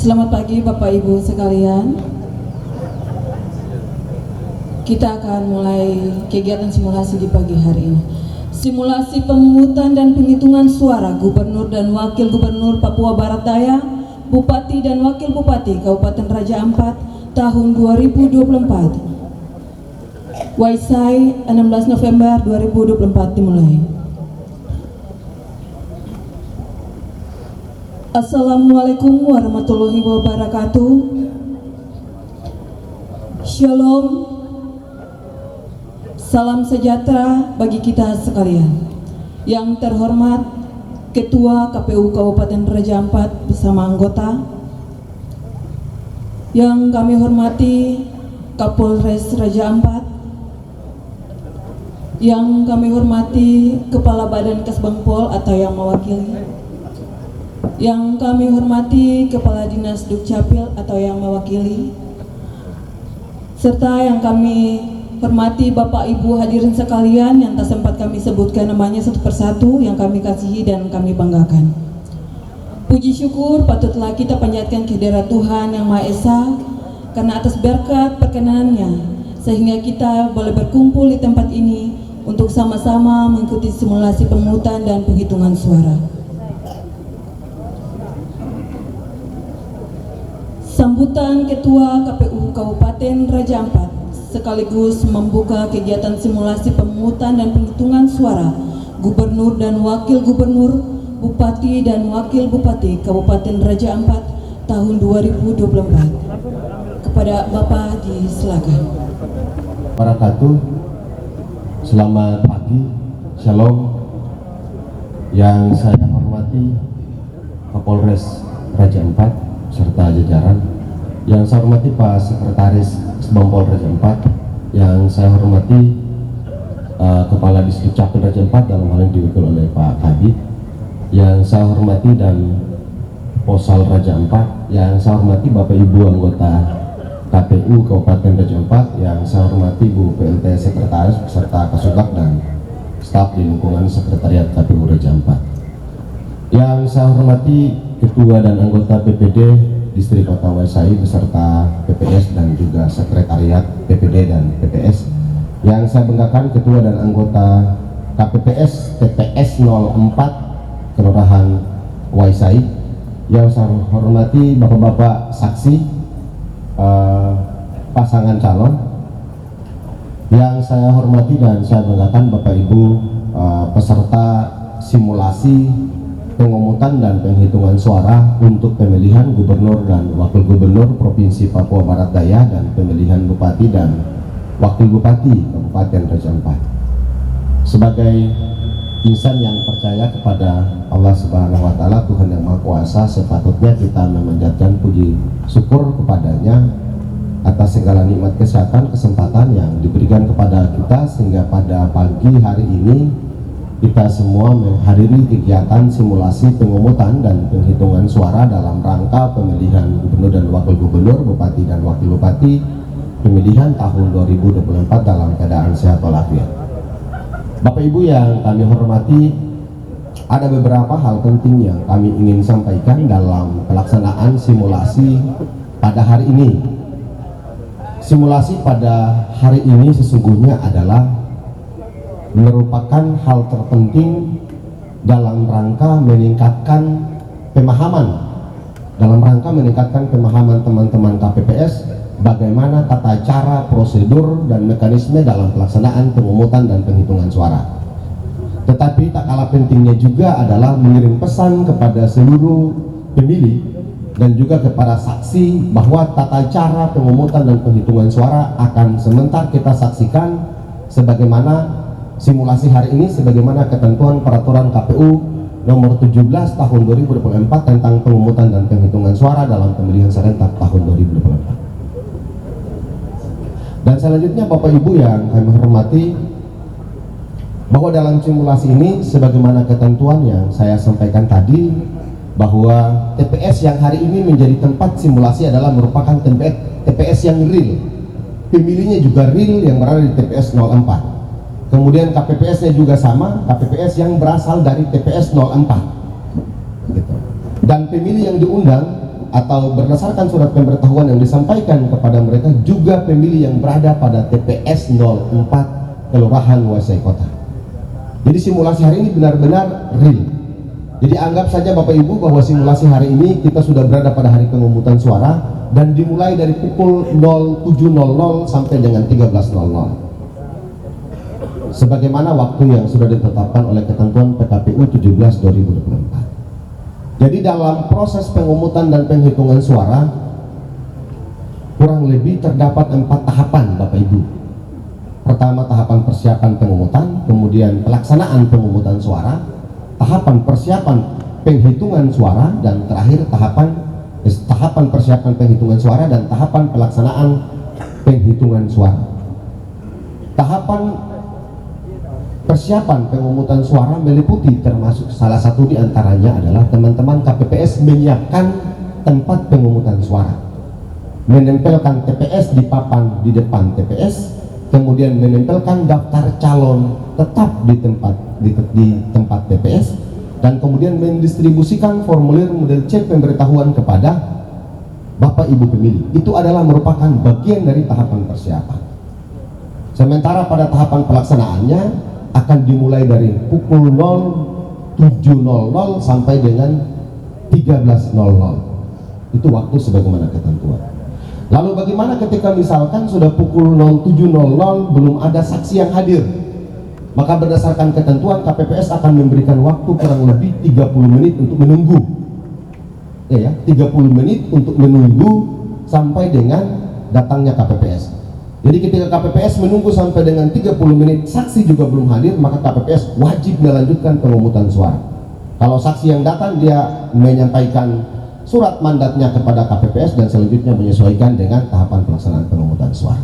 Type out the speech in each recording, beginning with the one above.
Selamat pagi Bapak Ibu sekalian. Kita akan mulai kegiatan simulasi di pagi hari ini. Simulasi pemungutan dan penghitungan suara Gubernur dan Wakil Gubernur Papua Barat Daya, Bupati dan Wakil Bupati Kabupaten Raja Ampat tahun 2024. Waisai 16 November 2024 dimulai. Assalamualaikum warahmatullahi wabarakatuh. Shalom. Salam sejahtera bagi kita sekalian. Yang terhormat Ketua KPU Kabupaten Raja Ampat bersama anggota. Yang kami hormati Kapolres Raja Ampat. Yang kami hormati Kepala Badan Kesbangpol atau yang mewakili. Yang kami hormati Kepala Dinas Dukcapil atau yang mewakili, serta yang kami hormati Bapak Ibu hadirin sekalian yang tak sempat kami sebutkan namanya satu persatu, yang kami kasihi dan kami banggakan. Puji syukur patutlah kita panjatkan kehadirat Tuhan Yang Maha Esa karena atas berkat perkenanannya sehingga kita boleh berkumpul di tempat ini untuk sama-sama mengikuti simulasi pemungutan dan penghitungan suara. Sambutan Ketua KPU Kabupaten Raja Ampat sekaligus membuka kegiatan simulasi pemungutan dan penghitungan suara Gubernur dan Wakil Gubernur, Bupati dan Wakil Bupati Kabupaten Raja Ampat tahun 2024. Kepada Bapak disilakan. Wabarakatuh. Selamat pagi, Shalom. Yang saya hormati Kapolres Raja Ampat serta jajaran, yang saya hormati Pak Sekretaris Kesbangpol Raja Ampat, yang saya hormati Kepala Distrik Capil Raja Ampat dalam hal yang diwakili oleh Pak Kadit, yang saya hormati dan Posal Raja Ampat, yang saya hormati Bapak Ibu anggota KPU Kabupaten Raja Ampat, yang saya hormati Bu PLT Sekretaris beserta Kasubag dan staf di lingkungan Sekretariat KPU Raja Ampat, yang saya hormati Ketua dan anggota PPD Distrik Kota Waisai beserta PPS dan juga Sekretariat PPD dan PPS, yang saya banggakan Ketua dan anggota KPPS TPS 04 Kelurahan Waisai, yang saya hormati Bapak-Bapak saksi pasangan calon, yang saya hormati dan saya banggakan Bapak Ibu peserta simulasi pemungutan dan penghitungan suara untuk pemilihan Gubernur dan Wakil Gubernur Provinsi Papua Barat Daya dan pemilihan Bupati dan Wakil Bupati Kabupaten Raja Ampat. Sebagai insan yang percaya kepada Allah Subhanahu wa Ta'ala, Tuhan Yang Maha Kuasa, sepatutnya kita memanjatkan puji syukur kepadanya atas segala nikmat kesehatan, kesempatan yang diberikan kepada kita sehingga pada pagi hari ini kita semua menghadiri kegiatan simulasi pemungutan dan penghitungan suara dalam rangka pemilihan Gubernur dan Wakil Gubernur, Bupati dan Wakil Bupati pemilihan tahun 2024 dalam keadaan sehat walafiat. Bapak Ibu yang kami hormati, ada beberapa hal penting yang kami ingin sampaikan dalam pelaksanaan simulasi pada hari ini. Simulasi pada hari ini sesungguhnya adalah merupakan hal terpenting dalam rangka meningkatkan pemahaman teman-teman KPPS bagaimana tata cara, prosedur, dan mekanisme dalam pelaksanaan pemungutan dan penghitungan suara. Tetapi tak kalah pentingnya juga adalah mengirim pesan kepada seluruh pemilih dan juga kepada saksi bahwa tata cara pemungutan dan penghitungan suara akan sebentar kita saksikan sebagaimana simulasi hari ini, sebagaimana ketentuan peraturan KPU nomor 17 tahun 2024 tentang pemungutan dan penghitungan suara dalam pemilihan serentak tahun 2024. Dan selanjutnya Bapak Ibu yang kami hormati, bahwa dalam simulasi ini sebagaimana ketentuan yang saya sampaikan tadi, bahwa TPS yang hari ini menjadi tempat simulasi adalah merupakan TPS yang real, pemilihnya juga real yang berada di TPS 04. Kemudian KPPS-nya juga sama, KPPS yang berasal dari TPS 04 gitu. Dan pemilih yang diundang atau berdasarkan surat pemberitahuan yang disampaikan kepada mereka juga pemilih yang berada pada TPS 04 Kelurahan Wasai Kota. Jadi simulasi hari ini benar-benar real. Jadi anggap saja Bapak Ibu bahwa simulasi hari ini kita sudah berada pada hari pemungutan suara dan dimulai dari pukul 07.00 sampai dengan 13.00. Sebagaimana waktu yang sudah ditetapkan oleh ketentuan PKPU 17/2024. Jadi dalam proses pengumutan dan penghitungan suara kurang lebih terdapat 4 tahapan Bapak Ibu. Pertama tahapan persiapan pengumutan, kemudian pelaksanaan pengumutan suara, tahapan persiapan penghitungan suara, dan terakhir tahapan persiapan penghitungan suara dan tahapan pelaksanaan penghitungan suara. Tahapan persiapan pengumutan suara meliputi termasuk salah satu di antaranya adalah teman-teman KPPS menyiapkan tempat pemungutan suara, menempelkan TPS di papan di depan TPS, kemudian menempelkan daftar calon tetap di tempat TPS, dan kemudian mendistribusikan formulir model C pemberitahuan kepada Bapak Ibu pemilih. Itu adalah merupakan bagian dari tahapan persiapan. Sementara pada tahapan pelaksanaannya akan dimulai dari pukul 07.00 sampai dengan 13.00. Itu waktu sebagaimana ketentuan. Lalu bagaimana ketika misalkan sudah pukul 07.00 belum ada saksi yang hadir? Maka berdasarkan ketentuan KPPS akan memberikan waktu kurang lebih 30 menit untuk menunggu. Ya, 30 menit untuk menunggu sampai dengan datangnya KPPS. Jadi ketika KPPS menunggu sampai dengan 30 menit saksi juga belum hadir, maka KPPS wajib melanjutkan pemungutan suara. Kalau saksi yang datang dia menyampaikan surat mandatnya kepada KPPS dan selanjutnya menyesuaikan dengan tahapan pelaksanaan pemungutan suara.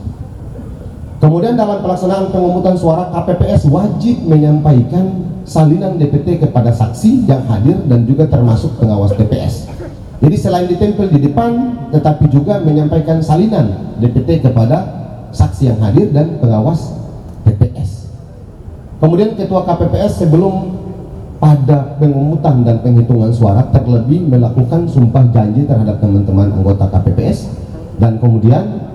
Kemudian dalam pelaksanaan pemungutan suara KPPS wajib menyampaikan salinan DPT kepada saksi yang hadir dan juga termasuk pengawas TPS. Jadi selain ditempel di depan, tetapi juga menyampaikan salinan DPT kepada saksi yang hadir dan pengawas TPS. Kemudian ketua KPPS sebelum pada pemungutan dan penghitungan suara terlebih melakukan sumpah janji terhadap teman-teman anggota KPPS dan kemudian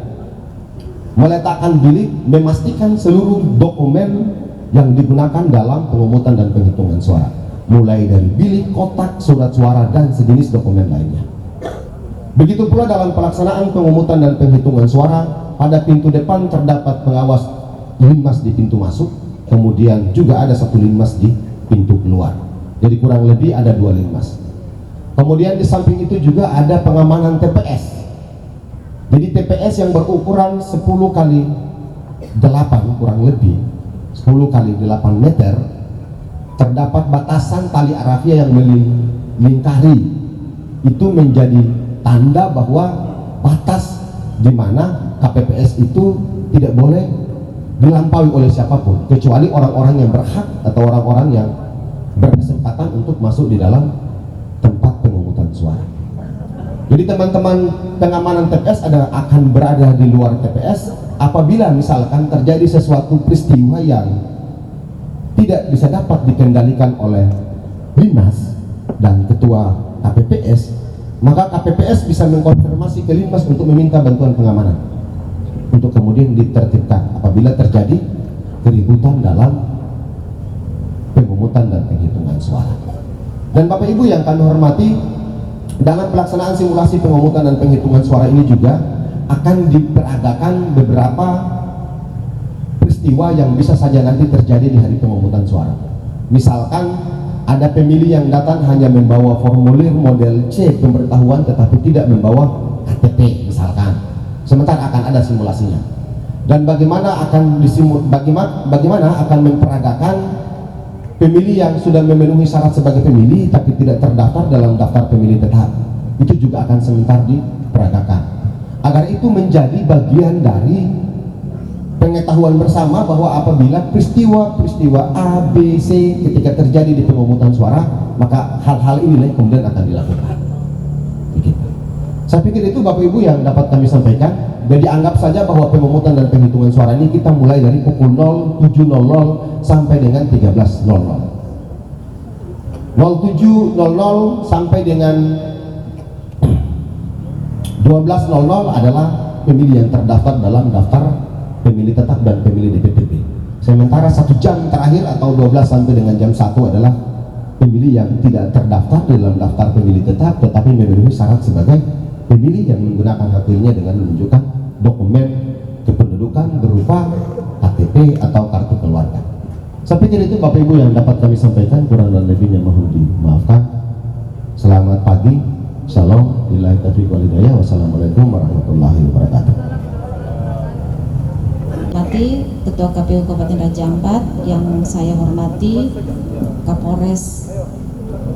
meletakkan bilik, memastikan seluruh dokumen yang digunakan dalam pemungutan dan penghitungan suara, mulai dari bilik, kotak, surat suara, dan sejenis dokumen lainnya. Begitu pula dalam pelaksanaan pemungutan dan penghitungan suara, pada pintu depan terdapat pengawas linmas di pintu masuk, kemudian juga ada 1 linmas di pintu keluar. Jadi kurang lebih ada 2 linmas. Kemudian di samping itu juga ada pengamanan TPS. Jadi TPS yang berukuran 10 kali 8 kurang lebih 10 kali 8 meter, terdapat batasan tali arafia yang melingkari. Itu menjadi tanda bahwa batas di mana KPPS itu tidak boleh dilampaui oleh siapapun kecuali orang-orang yang berhak atau orang-orang yang berkesempatan untuk masuk di dalam tempat pemungutan suara. Jadi teman-teman pengamanan TPS akan berada di luar TPS apabila misalkan terjadi sesuatu peristiwa yang tidak bisa dapat dikendalikan oleh Linmas dan ketua KPPS, maka KPPS bisa mengkonfirmasi ke Linmas untuk meminta bantuan pengamanan untuk kemudian ditertibkan apabila terjadi keributan dalam pemungutan dan penghitungan suara. Dan Bapak Ibu yang kami hormati, dalam pelaksanaan simulasi pemungutan dan penghitungan suara ini juga akan diperagakan beberapa peristiwa yang bisa saja nanti terjadi di hari pemungutan suara. Misalkan ada pemilih yang datang hanya membawa formulir model C pemberitahuan tetapi tidak membawa KTP misalkan. Sementara akan ada simulasinya. Dan bagaimana akan memperagakan pemilih yang sudah memenuhi syarat sebagai pemilih tapi tidak terdaftar dalam daftar pemilih tetap, itu juga akan sebentar diperagakan agar itu menjadi bagian dari pengetahuan bersama bahwa apabila peristiwa A, B, C ketika terjadi di pemungutan suara, maka hal-hal inilah yang kemudian akan dilakukan. Begitu. Saya pikir itu Bapak Ibu yang dapat kami sampaikan. Jadi anggap saja bahwa pemungutan dan penghitungan suara ini kita mulai dari pukul 07.00 sampai dengan 13.00. 07.00 sampai dengan 12.00 adalah pemilih yang terdaftar dalam daftar pemilih tetap dan pemilih DPTP. Sementara 1 jam terakhir atau 12 sampai dengan jam 1 adalah pemilih yang tidak terdaftar dalam daftar pemilih tetap tetapi memenuhi syarat sebagai pemilih yang menggunakan hak pilihnya dengan menunjukkan dokumen kependudukan berupa KTP atau kartu keluarga. Saya pikir itu Bapak Ibu yang dapat kami sampaikan, kurang dan lebihnya mohon dimaafkan. Selamat pagi, shalom, billahi taufiq wal hidayah, wassalamualaikum warahmatullahi wabarakatuh. Hormati Ketua KPU Kabupaten Raja Ampat, yang saya hormati Kapolres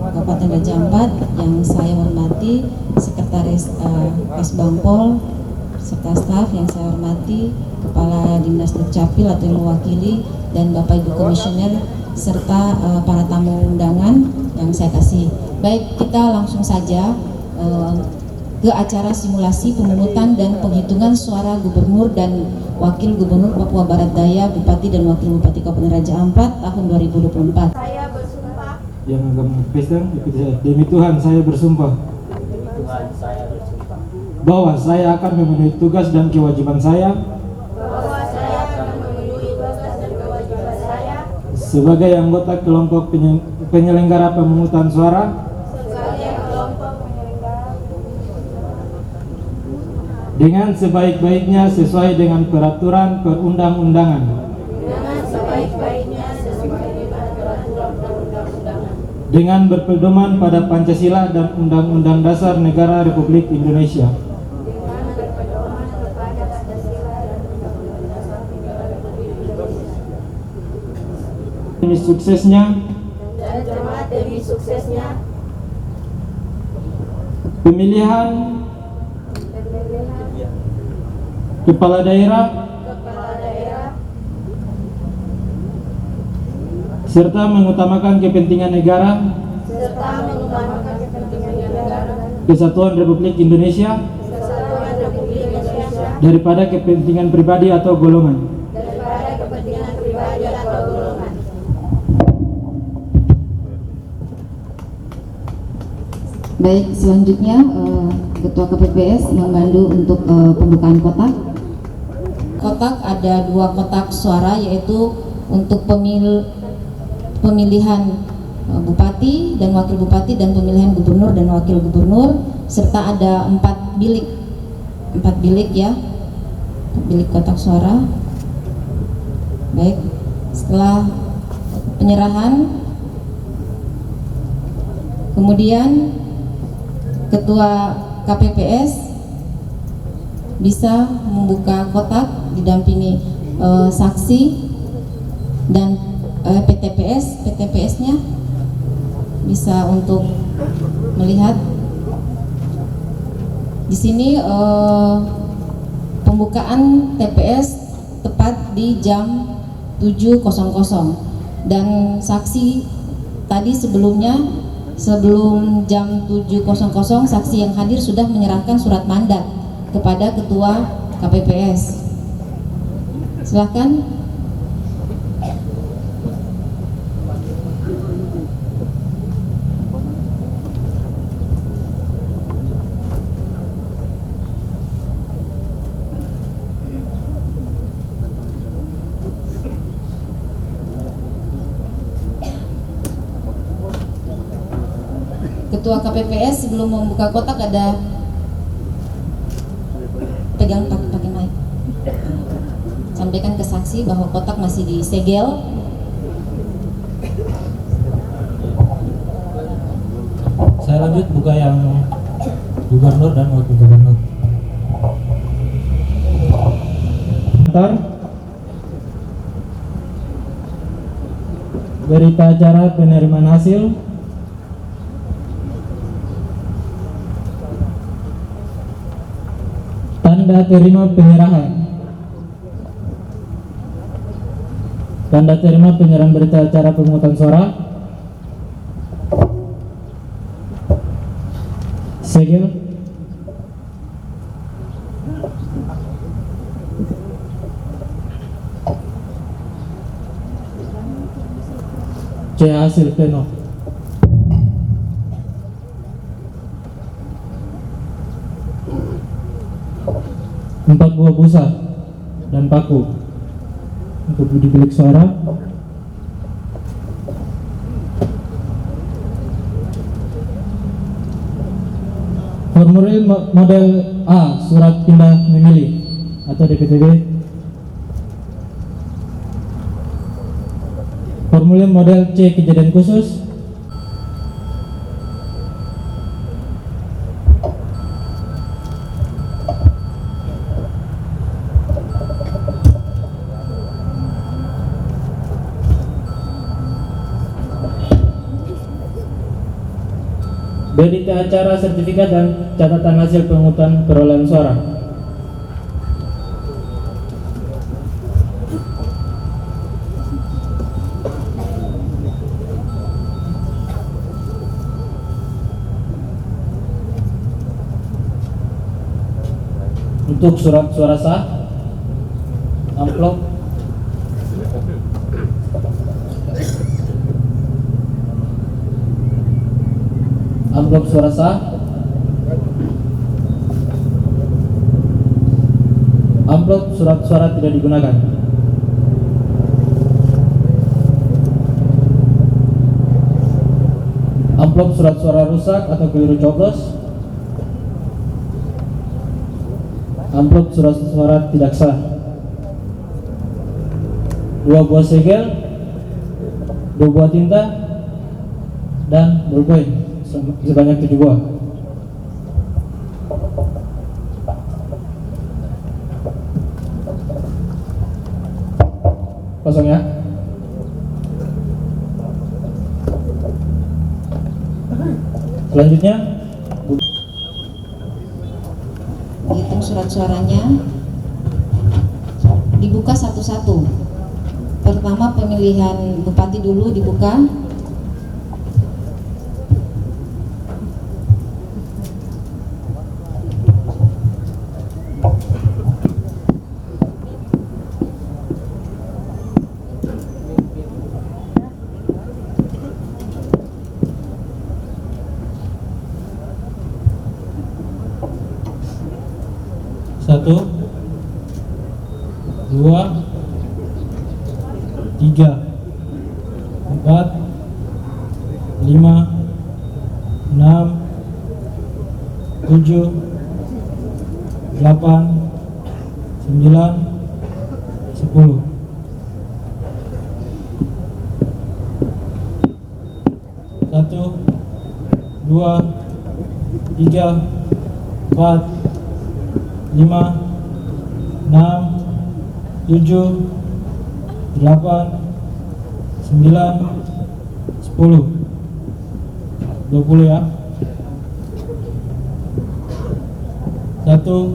Kabupaten Raja Ampat, yang saya hormati Sekretaris Kasbangpol serta staf yang saya hormati, Kepala Dinas Dukcapil atau yang mewakili, dan Bapak Ibu Komisioner serta para tamu undangan yang saya kasih. Baik, kita langsung saja ke acara simulasi pemungutan dan penghitungan suara Gubernur dan Wakil Gubernur Papua Barat Daya, Bupati dan Wakil Bupati Kabupaten Raja Ampat tahun 2024. Saya bersumpah. Yang agama Kristen, demi Tuhan saya bersumpah bahwa saya akan memenuhi tugas dan kewajiban saya sebagai anggota kelompok penyelenggara pemungutan suara dengan sebaik-baiknya sesuai dengan peraturan perundang-undangan dengan berpedoman pada Pancasila dan Undang-Undang Dasar Negara Republik Indonesia. Demi suksesnya pemilihan kepala daerah serta mengutamakan kepentingan negara, Kesatuan Republik Indonesia daripada kepentingan pribadi atau golongan. Baik, selanjutnya Ketua KPPS memandu untuk pembukaan kotak. Kotak ada 2 kotak suara, yaitu untuk pemilihan Bupati dan Wakil Bupati dan pemilihan Gubernur dan Wakil Gubernur, serta ada 4 bilik ya, bilik kotak suara. Baik, setelah penyerahan, kemudian Ketua KPPS bisa membuka kotak didampingi saksi dan PTPS-nya bisa untuk melihat. Di sini pembukaan TPS tepat di jam 7.00 dan saksi tadi sebelum jam 7.00 saksi yang hadir sudah menyerahkan surat mandat kepada Ketua KPPS. Silakan. Ketua KPPS sebelum membuka kotak ada pegang pakai mic, sampaikan ke saksi bahwa kotak masih disegel. Saya lanjut buka yang Gubernur dan Wakil Gubernur. Berita acara penerimaan hasil. Tanda terima penyerahan. Tanda terima penyerahan berita acara pemungutan suara. Segel. C hasil pleno. 4 buah busa dan paku untuk uji bilik suara. Formulir model A, surat pindah memilih atau DPTB. Formulir model C, kejadian khusus. Berita acara, sertifikat, dan catatan hasil pemungutan perolehan suara. Untuk surat suara sah, amplop, amplop suara sah, amplop surat suara tidak digunakan. Amplop surat suara rusak atau keliru coblos. Amplop surat suara tidak sah. 2 buah segel, 2 buah tinta, dan bolpen sebanyak 7 buah. Kosong ya. Selanjutnya Hitung surat suaranya, dibuka satu-satu. Pertama pemilihan bupati dulu dibuka. Satu, 2, 3, 4, 5, 6, 7, 8, 9, 10. Satu, 2, 3, 4, 5, 6, 7, 8, 9, 10, 20 ya. 1,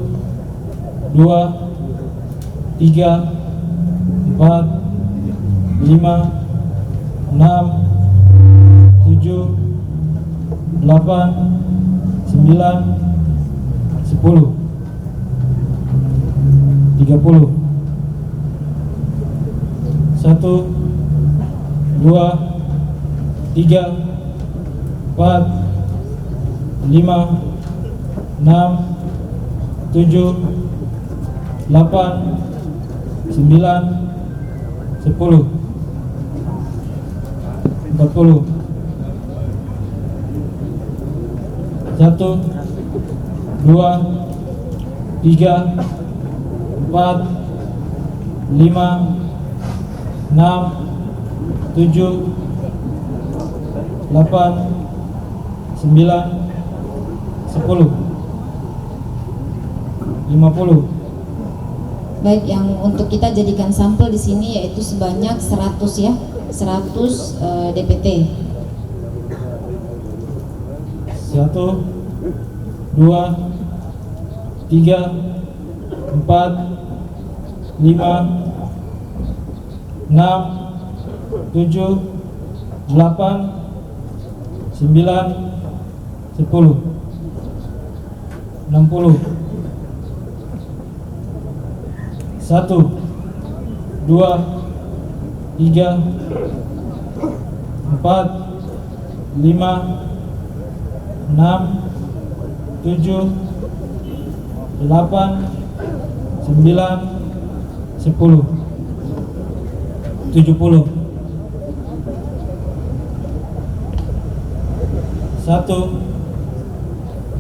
2, 3, 4, 5, 6, 7, 8, 9, 10, 30. 1, 2, 3, 4, 5, 6, 7, 8, 9, 10, 40. 1, 2, 3, 4, 5, 6, 7, 8, 9, 10, 50. Baik, yang untuk kita jadikan sampel di sini yaitu sebanyak 100 ya, 100 DPT. 1, 2, 3, 4, 5, 6, 7, 8, 9, 10, 60. 1, 2, 3, 4, 5, 6, 7, 8, 10, 70. 1,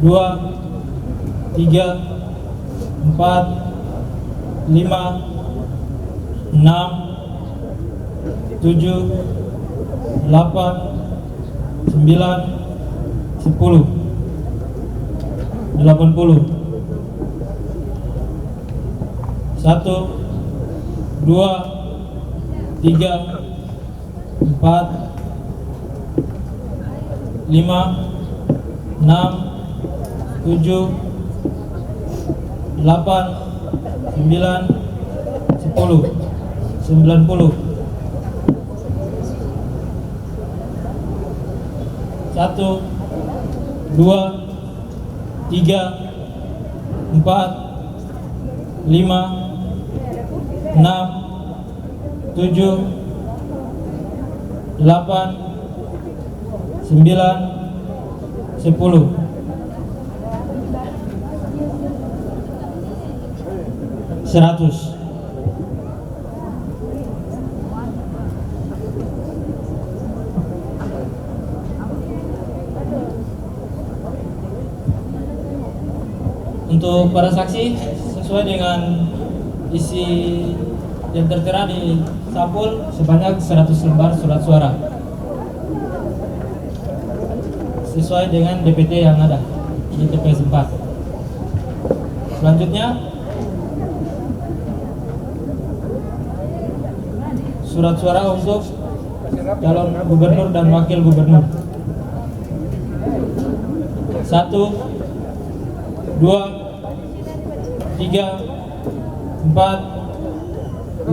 2, 3, 4, 5, 6, 7, 8, 9, 10, 80. 1, 2, 3, 4, 5, 6, 7, 8, 9, 10, 90. 1, 2, 3, 4, 5, 6, 7, 8, 9, 10. 100. Untuk para saksi, sesuai dengan isi yang tertera di sampul sebanyak 100 lembar surat suara sesuai dengan DPT yang ada di TPS 4. Selanjutnya, surat suara untuk calon gubernur dan wakil gubernur. 1, 2, 3, 4, 5,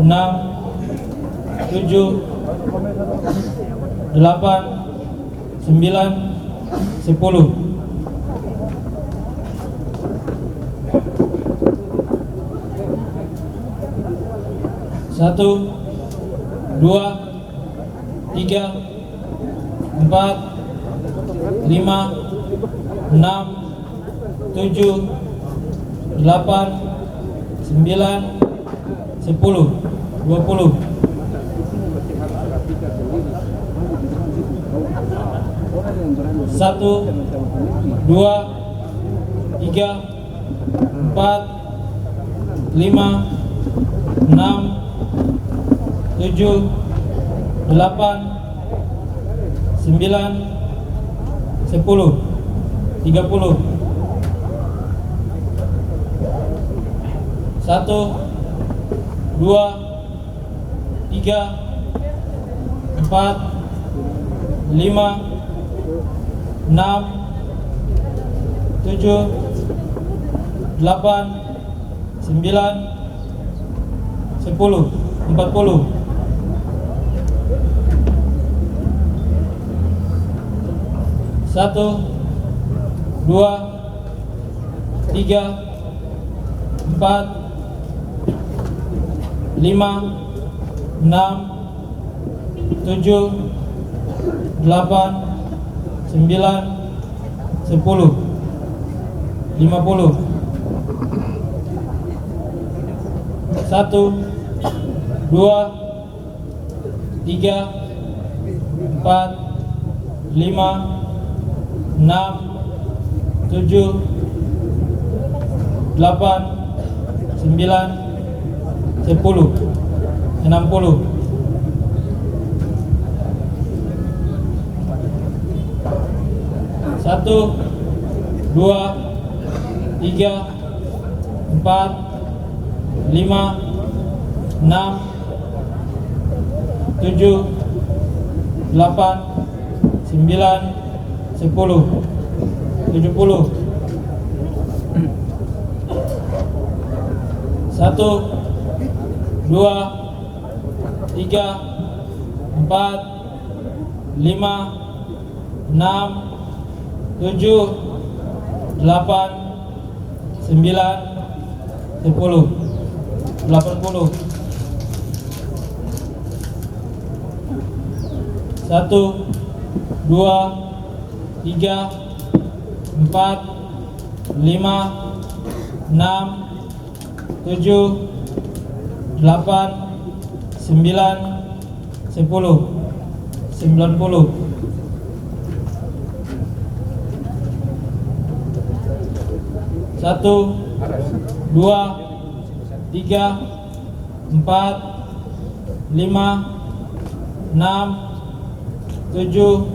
6, 7, 8, 9, 10. 1, 2, 3, 4, 5, 6, 7, 8, 9, 10, 20. 1, 2, 3, 4, 5, 6, 7, 8, 9, 10, 30. 1, 2, 3, 4, 5, 6, 7, 8, 9, 10, 40. 1, 2, 3, 4, 5, 6, 7, 8, 9, 10, 50. 1, 2, 3, 4, 5, 6, 7, 8, 9, 10, 60. 1, 2, 3, 4, 5, 6, 7, 8, 9, 10, 70. 1, 2, 3, 4, 5, 6, 7, 8, 9, 10, 80. 1, 2, 3, 4, 5, 7, 8, 9, 10, 90. Satu, dua, tiga, 4, 5, 6, 7,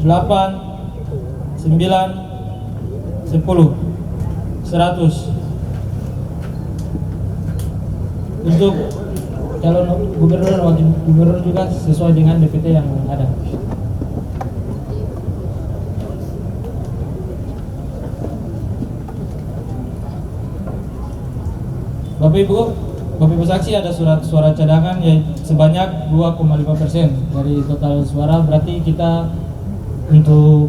8, 9, 10, 100. Untuk calon gubernur dan wakil gubernur juga sesuai dengan DPT yang ada. Bapak Ibu saksi, ada surat suara cadangan sebanyak 2,5% dari total suara. Berarti kita untuk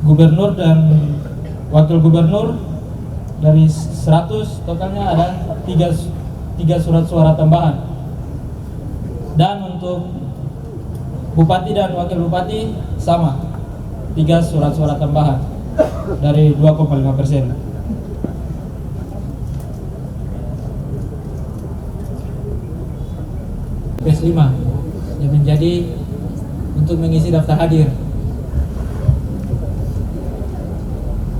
gubernur dan wakil gubernur dari 100 totalnya ada 3 surat suara tambahan. Dan untuk bupati dan wakil bupati sama, 3 surat suara tambahan dari 2,5%. PS5 yang menjadi untuk mengisi daftar hadir.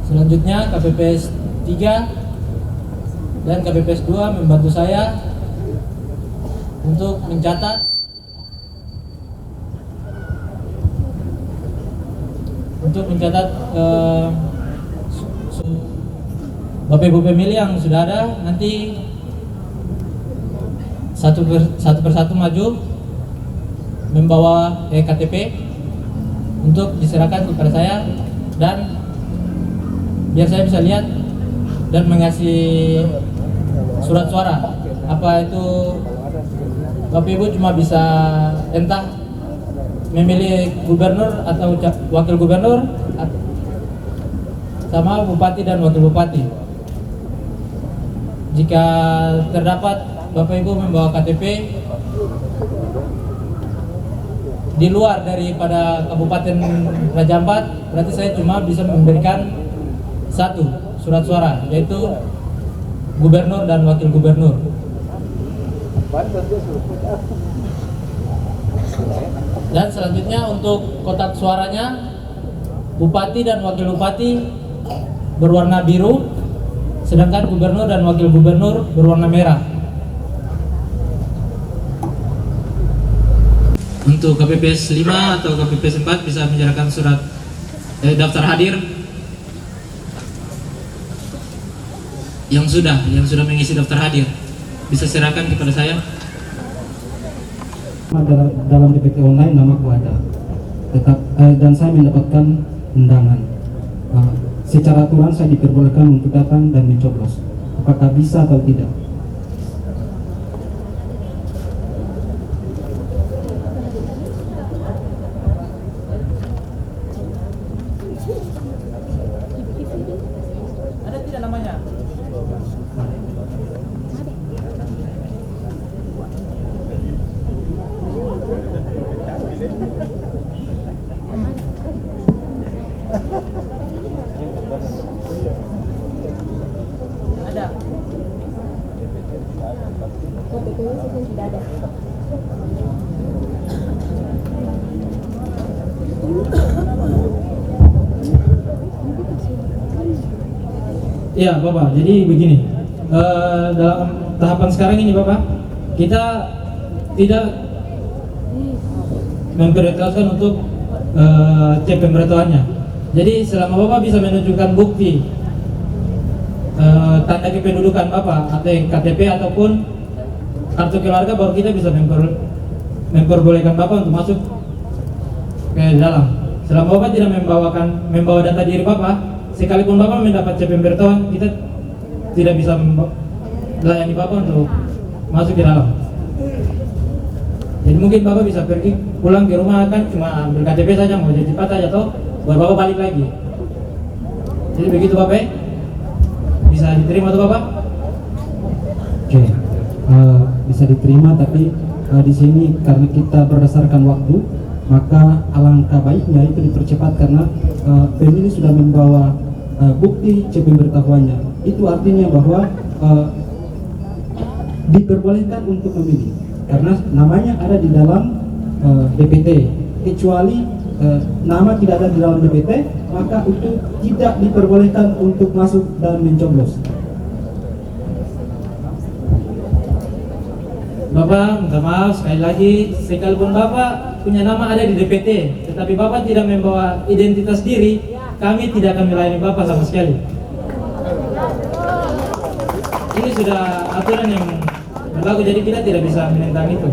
Selanjutnya KPPS 3 dan KPPS 2 membantu saya untuk mencatat Bapak Ibu pemilih yang sudah ada, nanti satu persatu maju membawa KTP untuk diserahkan kepada saya, dan biar saya bisa lihat dan mengasih surat suara. Apa itu Bapak Ibu cuma bisa entah memilih gubernur atau wakil gubernur sama bupati dan wakil bupati. Jika terdapat Bapak Ibu membawa KTP di luar daripada Kabupaten Raja Ampat, berarti saya cuma bisa memberikan 1 surat suara, yaitu gubernur dan wakil gubernur. Dan selanjutnya untuk kotak suaranya, bupati dan wakil bupati berwarna biru, sedangkan gubernur dan wakil gubernur berwarna merah. Untuk KPPS 5 atau KPPS 4 bisa menyerahkan surat daftar hadir yang sudah mengisi daftar hadir, bisa serahkan kepada saya. Dalam DPT online namaku ada, dan saya mendapatkan undangan. Secara aturan saya diperbolehkan untuk datang dan mencoblos. Apakah bisa atau tidak? Ada tidak namanya? Ada. Ya Bapak, jadi begini, dalam tahapan sekarang ini Bapak, kita tidak memprioritaskan untuk cek pemberitahuannya. Jadi selama Bapak bisa menunjukkan bukti tanda kependudukan Bapak atau KTP ataupun kartu keluarga, baru kita bisa memperbolehkan Bapak untuk masuk ke dalam. Selama Bapak tidak membawa data diri Bapak, sekalipun Bapak mendapat cek pemberitahuan, kita tidak bisa melayani Bapak untuk masuk ke dalam. Jadi mungkin Bapak bisa pergi pulang ke rumah, kan cuma ambil KTP saja, mau jadi cepat aja toh, baru Bapak balik lagi. Jadi begitu Bapak, bisa diterima tuh Bapak? Oke, bisa diterima, tapi di sini karena kita berdasarkan waktu, maka alangkah baiknya itu dipercepat karena pemilih sudah membawa bukti C pemberitahuannya. Itu artinya bahwa diperbolehkan untuk memilih karena namanya ada di dalam DPT. Kecuali nama tidak ada di dalam DPT, maka itu tidak diperbolehkan untuk masuk dan mencoblos. Bapak, minta maaf sekali lagi, sekalipun Bapak punya nama ada di DPT, tetapi Bapak tidak membawa identitas diri, kami tidak akan melayani Bapak sama sekali. Ini sudah aturan yang berlaku, jadi kita tidak bisa menentang itu.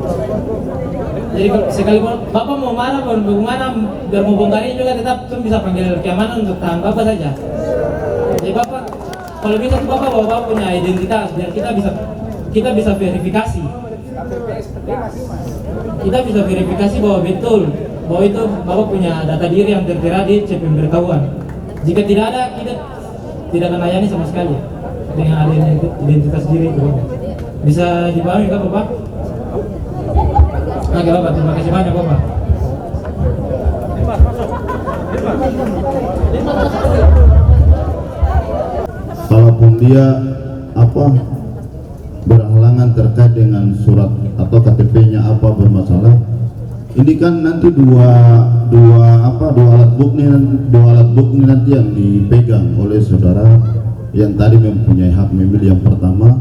Jadi sekalipun Bapak mau marah, mau bagaimana, biar mau bongkar ini juga tetap bisa panggil keamanan untuk tahan Bapak saja. Jadi Bapak, kalau bisa Bapak bawa Bapak punya identitas, biar kita bisa verifikasi. Kita bisa verifikasi bahwa betul bahwa itu Bapak punya data diri yang tertera di C pemberitahuan. Jika tidak ada, kita tidak akan layani sama sekali dengan adanya identitas diri itu. Bisa dipahami kan Bapak? Oke Bapak, terima kasih banyak Bapak. Kalaupun dia berhalangan terkait dengan surat atau KTP-nya bermasalah, ini kan nanti dua alat bukti nanti yang dipegang oleh saudara yang tadi mempunyai hak memilih. Yang pertama,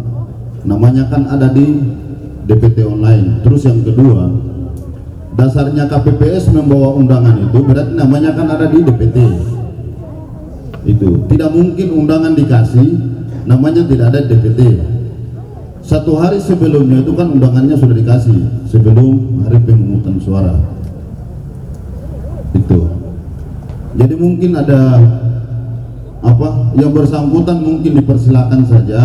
namanya kan ada di DPT online. Terus yang kedua, dasarnya KPPS membawa undangan itu berarti namanya kan ada di DPT. Itu tidak mungkin undangan dikasih namanya tidak ada di DPT. Satu hari sebelumnya itu kan undangannya sudah dikasih sebelum hari pemungutan suara. Itu. Jadi mungkin ada yang bersangkutan mungkin dipersilakan saja,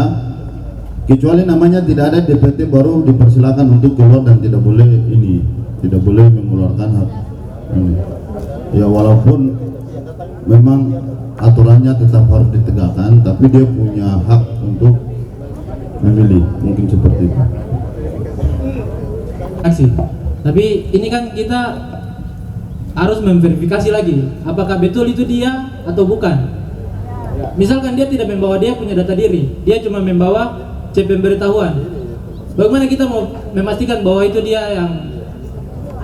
kecuali namanya tidak ada DPT baru dipersilakan untuk keluar dan tidak boleh mengeluarkan hak ini. Ya walaupun memang aturannya tetap harus ditegakkan, tapi dia punya hak untuk memilih, mungkin seperti itu. Tapi ini kan kita harus memverifikasi lagi apakah betul itu dia atau bukan. Misalkan dia tidak membawa dia punya data diri, dia cuma membawa C pemberitahuan. Bagaimana kita mau memastikan bahwa itu dia yang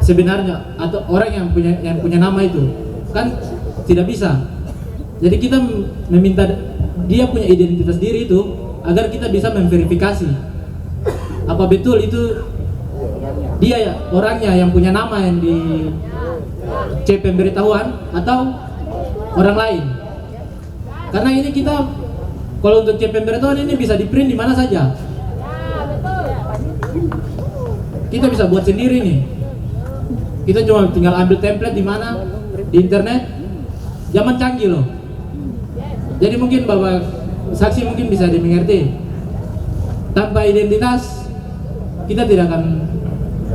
sebenarnya atau orang yang punya nama itu? Kan tidak bisa. Jadi kita meminta dia punya identitas diri itu agar kita bisa memverifikasi apa betul itu dia ya orangnya yang punya nama yang di C pemberitahuan atau orang lain. Karena ini kita kalau untuk C pemberitahuan ini bisa di print di mana saja. Kita bisa buat sendiri nih. Kita cuma tinggal ambil template di mana di internet. Zaman canggih loh. Jadi mungkin Bapak saksi mungkin bisa dimengerti. Tanpa identitas kita tidak akan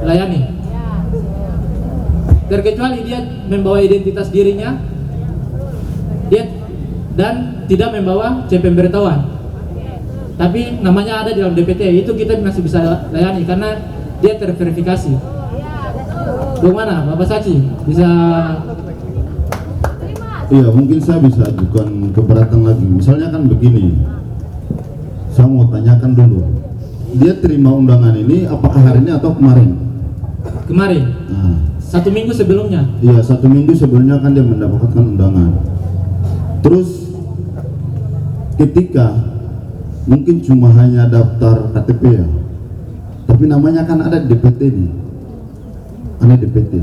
layani. Terkecuali dia membawa identitas dirinya, dia dan tidak membawa C pemberitahuan. Tapi namanya ada di dalam DPT, itu kita masih bisa layani karena dia terverifikasi. Bagaimana Bapak saksi bisa? Iya, mungkin saya bisa ajukan keberatan lagi. Misalnya kan begini, saya mau tanyakan dulu, dia terima undangan ini apakah hari ini atau kemarin? Kemarin. Nah, 1 minggu sebelumnya. iya, 1 minggu sebelumnya kan dia mendapatkan undangan. Terus ketika mungkin cuma hanya daftar KTP ya, tapi namanya kan ada di DPT nih, ada DPT.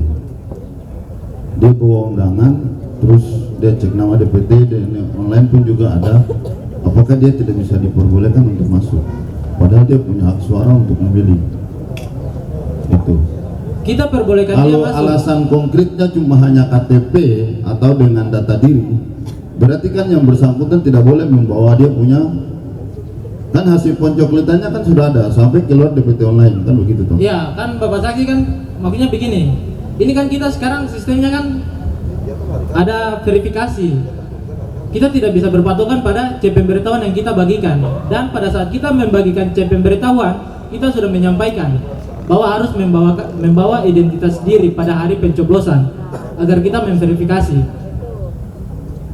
Dia bawa undangan, terus dia cek nama DPT dan online pun juga ada. Apakah dia tidak bisa diperbolehkan untuk masuk? Padahal dia punya hak suara untuk memilih. Itu. Kita perbolehkan dia Kalau masuk. alasan konkretnya cuma hanya KTP atau dengan data diri, berarti kan yang bersangkutan tidak boleh membawa dia punya, kan hasil pencoklitannya kan sudah ada sampai keluar DPT online, kan begitu toh? Ya kan Bapak saksi kan maksudnya begini. Ini kan kita sekarang sistemnya kan ada verifikasi. Kita tidak bisa berpatokan pada C pemberitahuan yang kita bagikan. Dan pada saat kita membagikan C pemberitahuan, kita sudah menyampaikan bahwa harus membawa identitas diri pada hari pencoblosan agar kita memverifikasi.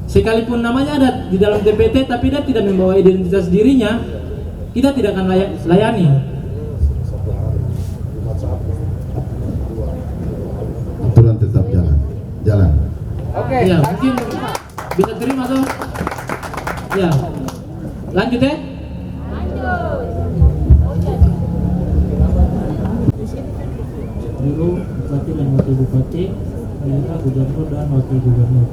Sekalipun namanya ada di dalam DPT tapi dia tidak membawa identitas dirinya, kita tidak akan layani. Aturan tetap jalan. Ya, mungkin bisa terima tuh. Ya, lanjut ya. Dulu bupati dan wakil bupati, mereka gubernur dan wakil gubernur.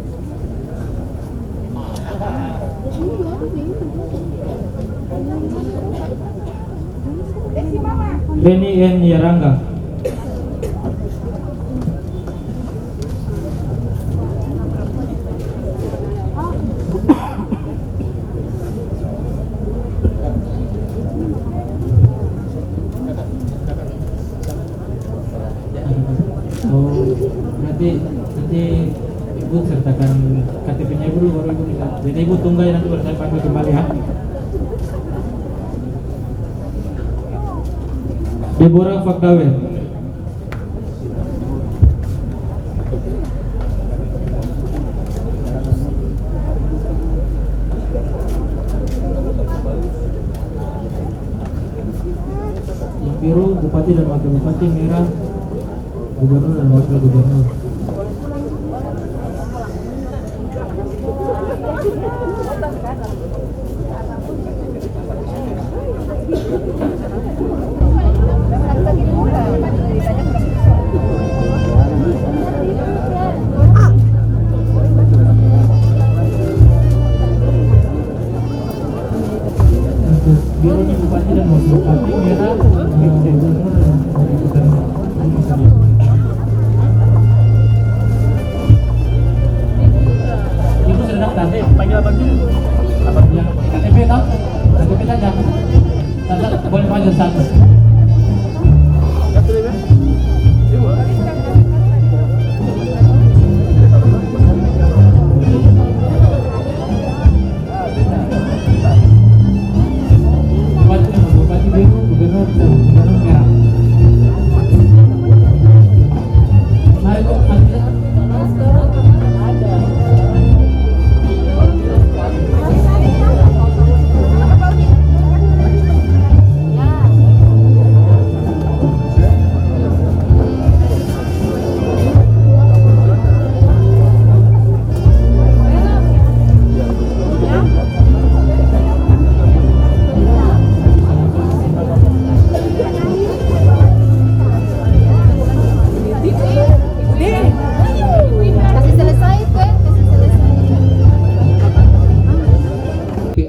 Beni N. Yarangga. Oh, nanti ibu sertakan KTP-nya dulu baru ibu bisa. Jadi ibu tunggu ya, nanti baru saya panggil kembali ya. Deborah Fakdawe. Yang biru bupati dan wakil bupati, merah gubernur dan wakil gubernur. Birunya bupati dan wakil bupati, merah gubernur dan wakil gubernur. Ibu sudah daftar, panggil abang dulu. Abang bilang KTP tau? KTP saja. Saja boleh panggil satu. Bupati biru, gubernur dan gubernur merah. Mari Bu,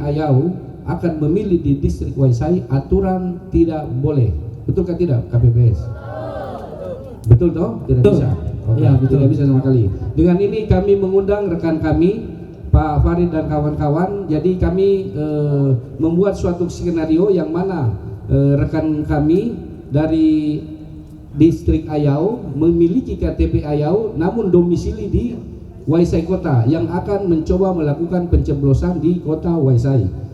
Ayau akan memilih di distrik Waisai, aturan tidak boleh. Betul kan tidak KPPS? Betul toh? Tidak Betul. bisa. Oke, Ya, betul. tidak bisa sama kali. Dengan ini kami mengundang rekan kami Pak Farid dan kawan-kawan. Jadi kami membuat suatu skenario yang mana rekan kami dari distrik Ayau memiliki KTP Ayau namun domisili di Waisai Kota yang akan mencoba melakukan pencoblosan di kota Waisai.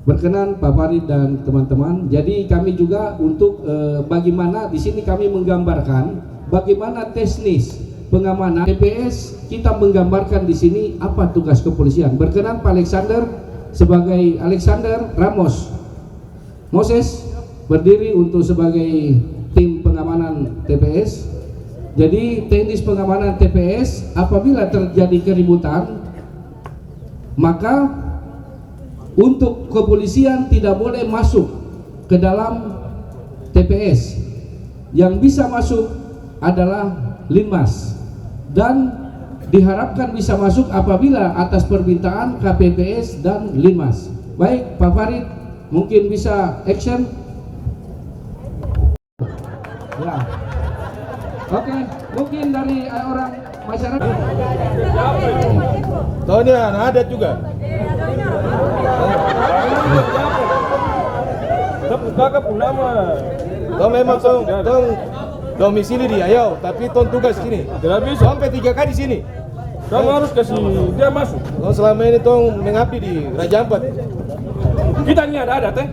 Berkenan Pak Farid dan teman-teman. Jadi kami juga untuk bagaimana di sini kami menggambarkan bagaimana teknis pengamanan TPS, kita menggambarkan di sini apa tugas kepolisian. Berkenan Pak Alexander sebagai Alexander Ramos Moses berdiri untuk sebagai tim pengamanan TPS. Jadi teknis pengamanan TPS, apabila terjadi keributan maka untuk kepolisian tidak boleh masuk ke dalam TPS. Yang bisa masuk adalah Linmas dan diharapkan bisa masuk apabila atas permintaan KPPS dan Linmas. Baik Pak Farid, mungkin bisa action. Ya. Oke, mungkin dari orang masyarakat. Tahunnya ada juga. Kakak nama. Kau memang tong domisili di Ayau, tapi tong tugas sini. Tidak bisa. Sampai 3 kali di sini. Kamu harus kasih dia masuk. Kau selama ini tong mengabdi di Raja Ampat. Kita ini ada teh.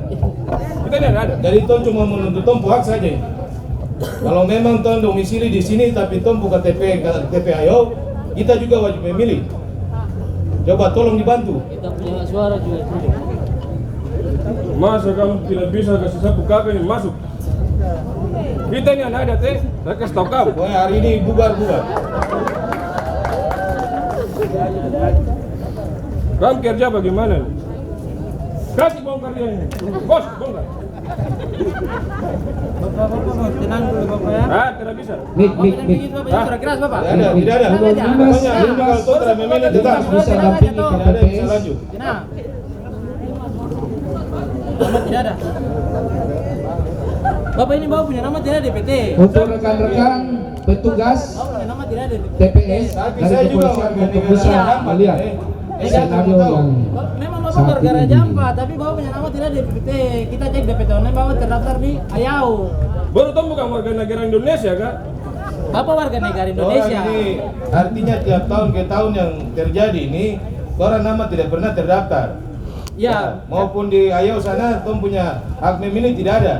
Kita ini ada. Jadi tong cuma menuntut tong hak saja. Kalau memang tong domisili di sini tapi tong bukan KTP Ayau, kita juga wajib memilih. Coba tolong dibantu. Kita punya suara juga. Masa kamu tidak bisa kasih sapu kakak ini masuk? Kita ini anak ada teh, saya kasih tahu kamu. Pokoknya hari ini bubar. Kamu kerja bagaimana? Kasih bongkar dia ini. Bos, bongkar. Bapak, tenang dulu Bapak ya. Tidak bisa. Mik. Suara keras Bapak. Tidak ada. Pokoknya ini kalau kau tidak memilih tetap. Bisa dampingi ke Tidak ada yang bisa TPS. lanjut. Tenang. Nama tidak ada. Bapak ini bawa punya nama tidak ada DPT. Untuk rekan-rekan petugas Bapak punya nama tidak ada DPT. TPS Tapi dari saya juga kepolisian warga untuk negara bisa Jampat. melihat skenario yang Memang Bapak saat warga ini. Jampat, tapi bawa punya nama tidak ada DPT. Kita cek DPT online Bapak terdaftar di Ayau. Baru tahu bukan warga negara Indonesia kak? Bapak warga negara Indonesia. Orang ini artinya tiap tahun ke tahun yang terjadi ini orang nama tidak pernah terdaftar. Ya. Maupun di Ayau sana Tom punya hak memilih tidak ada.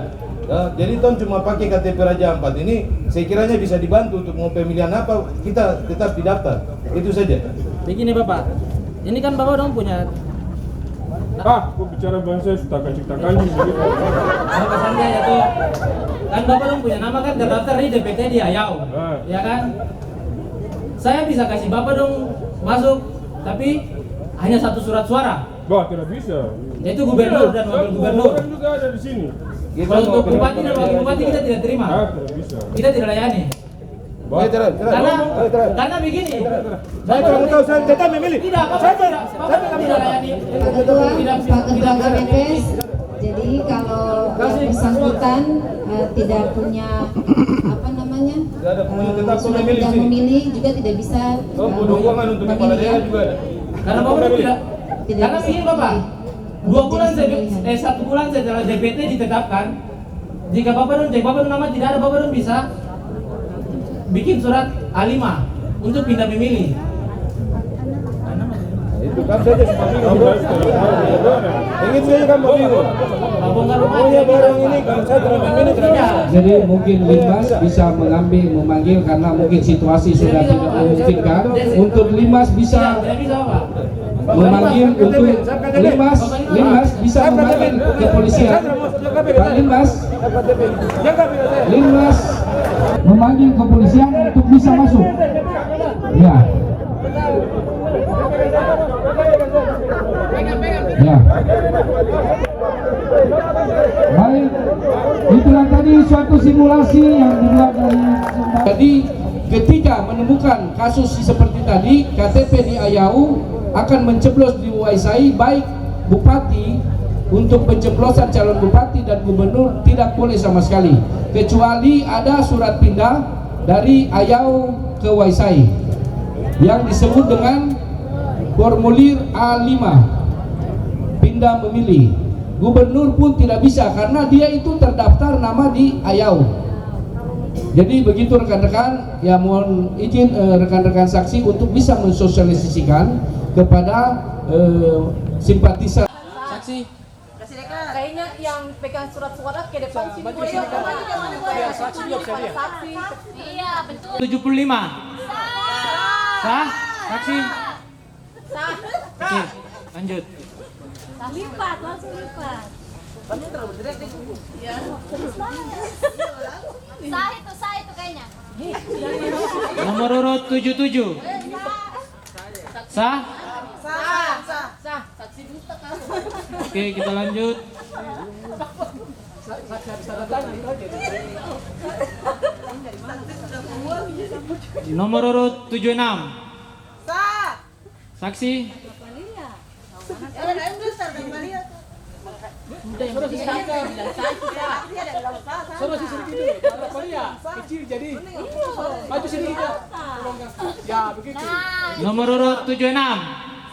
Jadi Tom cuma pakai KTP Raja Ampat ini sekiranya bisa dibantu untuk mau pemilihan apa kita tetap didaftar. Itu saja. Begini Bapak. Ini kan Bapak dong punya Aku bicara bangsa sudah cipta kanjing begitu. Bapak santai ya tuh. Kan Bapak dong punya nama kan terdaftar di DPT di Ayau. Ya kan? Saya bisa kasih Bapak dong masuk, tapi hanya satu surat suara. Wah, tidak bisa. Yaitu gubernur dan wakil gubernur. Orang juga ada di sini. Kalau untuk bupati dan wakil bupati kita tidak terima. Tidak bisa. Kita tidak layani. Karena begini. Saya kamu tahu saya tetap memilih. Tidak, Bapak tidak layani. Pak Ketua KPPS, jadi kalau yang bersangkutan tidak punya apa namanya, sudah tidak memilih juga tidak bisa Dukungan untuk kepala daerah juga ada. Karena Bapak tidak. Tidak Karena bisa begini Bapak. memilih. 2 bulan saja, 1 bulan setelah DPT ditetapkan, jika Bapak dan Bapak nama tidak ada, Bapak bisa bikin surat A5 untuk pindah memilih. Itu kan saja seperti itu. Ingin saja kan begitu. Bongkar rumah Pokoknya barang ini kalau saya tidak memilih tidak bisa. Jadi mungkin Limas bisa memanggil karena mungkin situasi sudah tidak memungkinkan. Untuk Limas bisa Tidak bisa Pak. memanggil untuk Limas bisa memanggil kepolisian. Pak Limas memanggil kepolisian untuk bisa masuk. Ya. Ya. Baik, itulah tadi suatu simulasi yang dibuat dari. Jadi ketika menemukan kasus seperti tadi, KTP di Ayau akan mencoblos di Waisai, baik bupati untuk pencoblosan calon bupati dan gubernur tidak boleh sama sekali, kecuali ada surat pindah dari Ayau ke Waisai yang disebut dengan formulir A5 pindah memilih. Gubernur pun tidak bisa karena dia itu terdaftar nama di Ayau. Jadi begitu rekan-rekan, ya mohon izin rekan-rekan saksi untuk bisa mensosialisasikan kepada simpatisan. Saksi. Kayaknya yang pegang surat suara ke depan sini. Boleh. Saksi dia bisa dia. Iya, betul. 75. Sah? Saksi. Sah. Oke, lanjut. Lipat, langsung lipat. Ya. Sah itu kayaknya. Nomor urut 77. Sah? Sah. Saksi buta kan. Oke, kita lanjut. Nomor urut 76. Sah. Saksi? Nomor urut 76.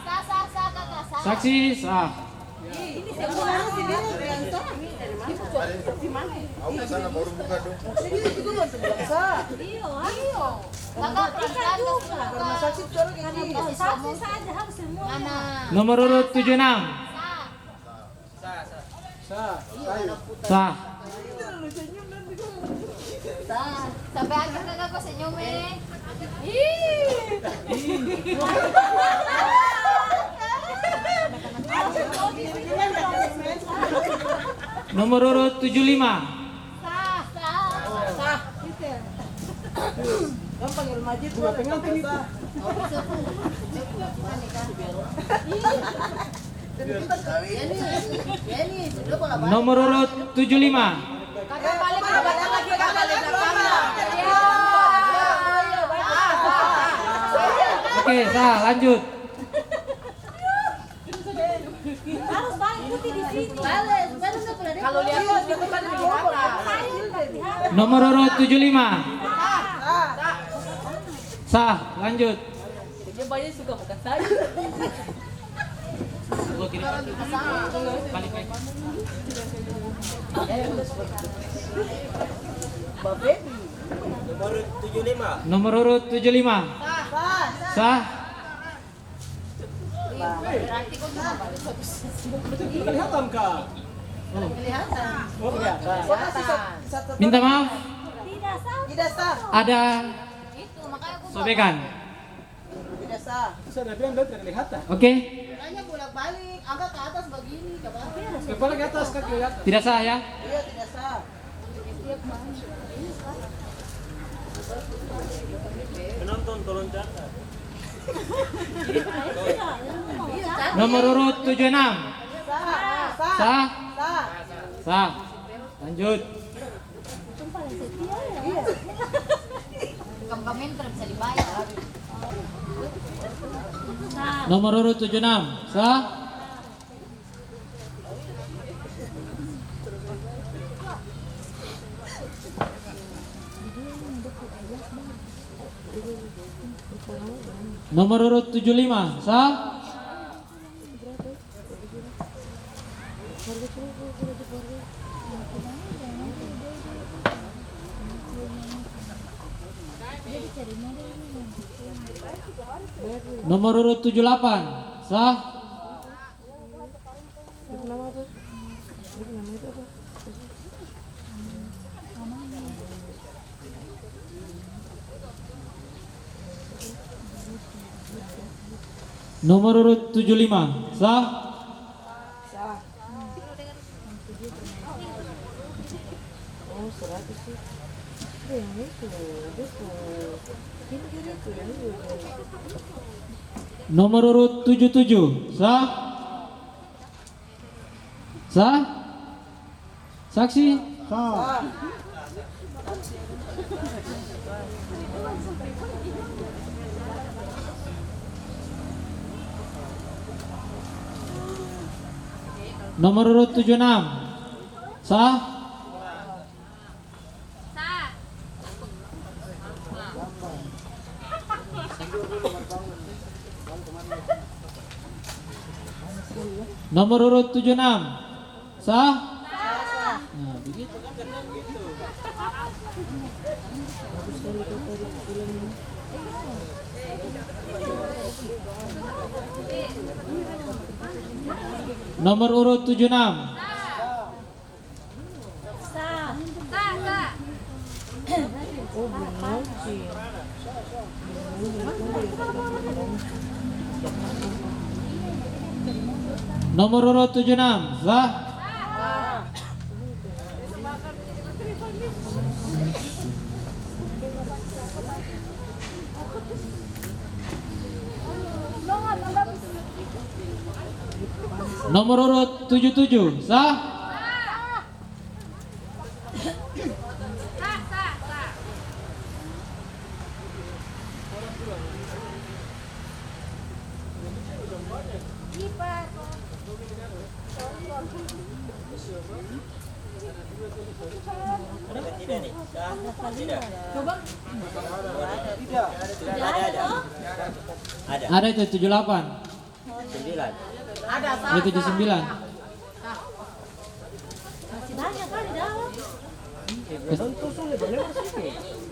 Sah kakak sah. Saksi sah. Ini sebenarnya sih dia yang sah. Di mana? Aku sana baru buka dong. Ini juga mau bilang sah. Iyo. Kakak pelan-pelan karena saksi suara kayak gini. Saksi saja harus semua. Mana? Nomor urut 76. Sah. Sah. Sah. Sampai akhir kakak kok senyum Nomor urut 75. Nomor urut 75. Oke, sah, lanjut. Kalau lihat itu kan Nomor urut 75. Sah, lanjut. dia banyak suka bukan saya. Balik. Nomor urut 75. Sah. Kelihatan kah? Minta maaf. Tidak sah. Ada Itu makanya aku sobekan. tidak sah. Saya bilang dia tidak kelihatan. Oke, Makanya bolak-balik, angkat ke atas begini, coba. Kepala ke atas, kaki ke atas. tidak sah ya. Iya, tidak sah. Penonton tolong catat. Nomor urut 76. Sah. Sah. Sah. Sah. Sah. Lanjut. Kamen bisa dibayar. Nomor urut 76. Sah. Nomor urut 75. Sah. Nomor urut 78. Sah. Nomor urut 75. Sah. Nomor urut 77. Sah. Sah. Saksi. Sah. Nomor urut 76. Sah. Nomor urut 76. Sah. Nah, begitu kan karena begitu. Nomor urut 76. Nomor urut 76. Sah. Nomor urut 77. Sah. Ada itu 78. Ada 79. Masih banyak kan di dalam.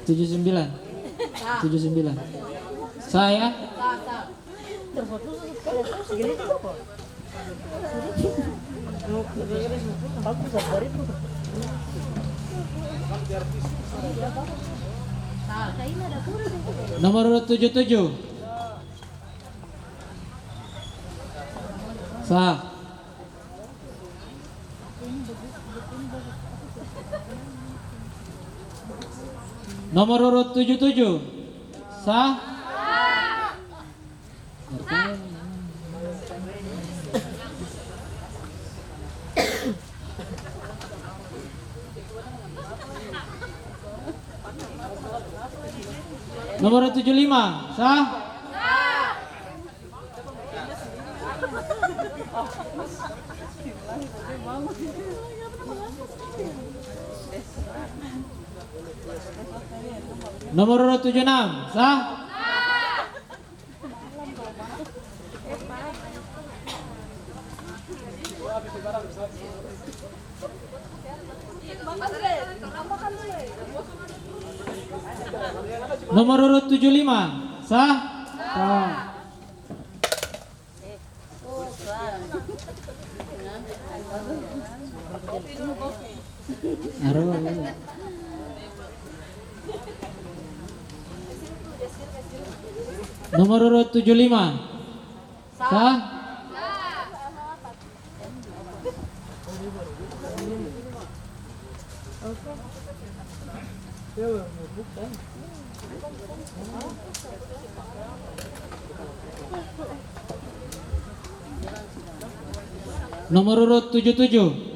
79. 79. Saya nomor urut 77. Sah. Nomor urut 77 sah. Nomor urut 75 sah. Nomor urut 76 sah. Nomor urut 75 sah. Sah. Nomor urut 75 sah. Nomor urut 77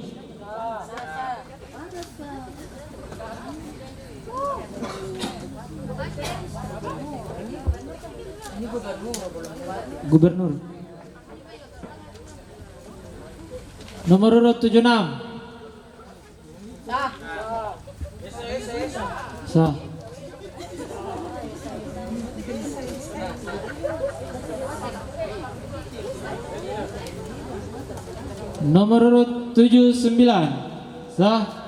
Gubernur. Nomor urut 76 sah. Nomor urut 79 sah.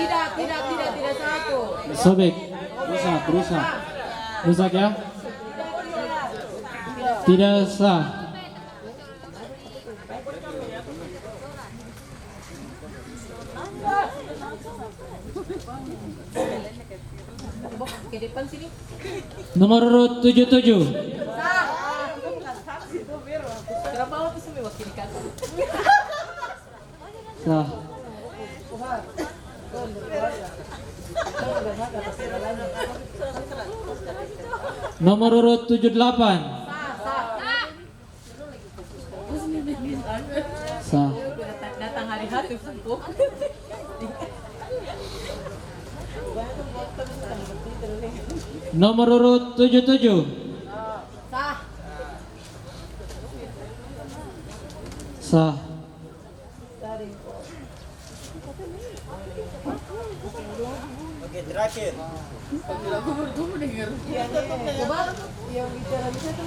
Tidak satu. Sobek. Rusak ya. Tidak sah. Ke depan sini. Nomor urut 77 Kenapa waktu semua kiri kanan? sah. Nomor urut 78 sah. Datang hari hati sempuh. Nomor urut 77 Sah. sah. Oke, terakhir. Coba yang bicara bisa tuh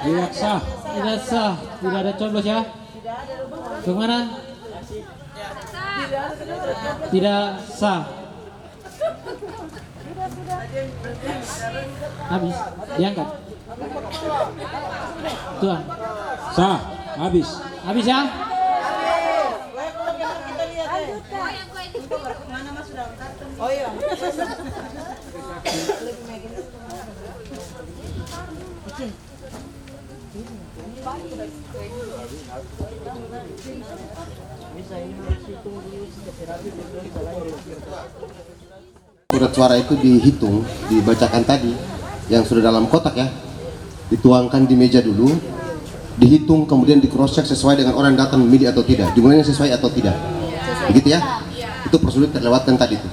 Tidak sah. Tidak sah. Tidak ada coblos ya. Kemana? Tidak sah. Habis. Diangkat. Tuan. Sah. Habis. Habis ya. Oh iya. Surat suara itu dihitung, dibacakan tadi yang sudah dalam kotak ya, dituangkan di meja dulu, dihitung kemudian di cross check sesuai dengan orang yang datang memilih atau tidak, jumlahnya sesuai atau tidak, begitu ya. Itu prosedur terlewatkan tadi itu.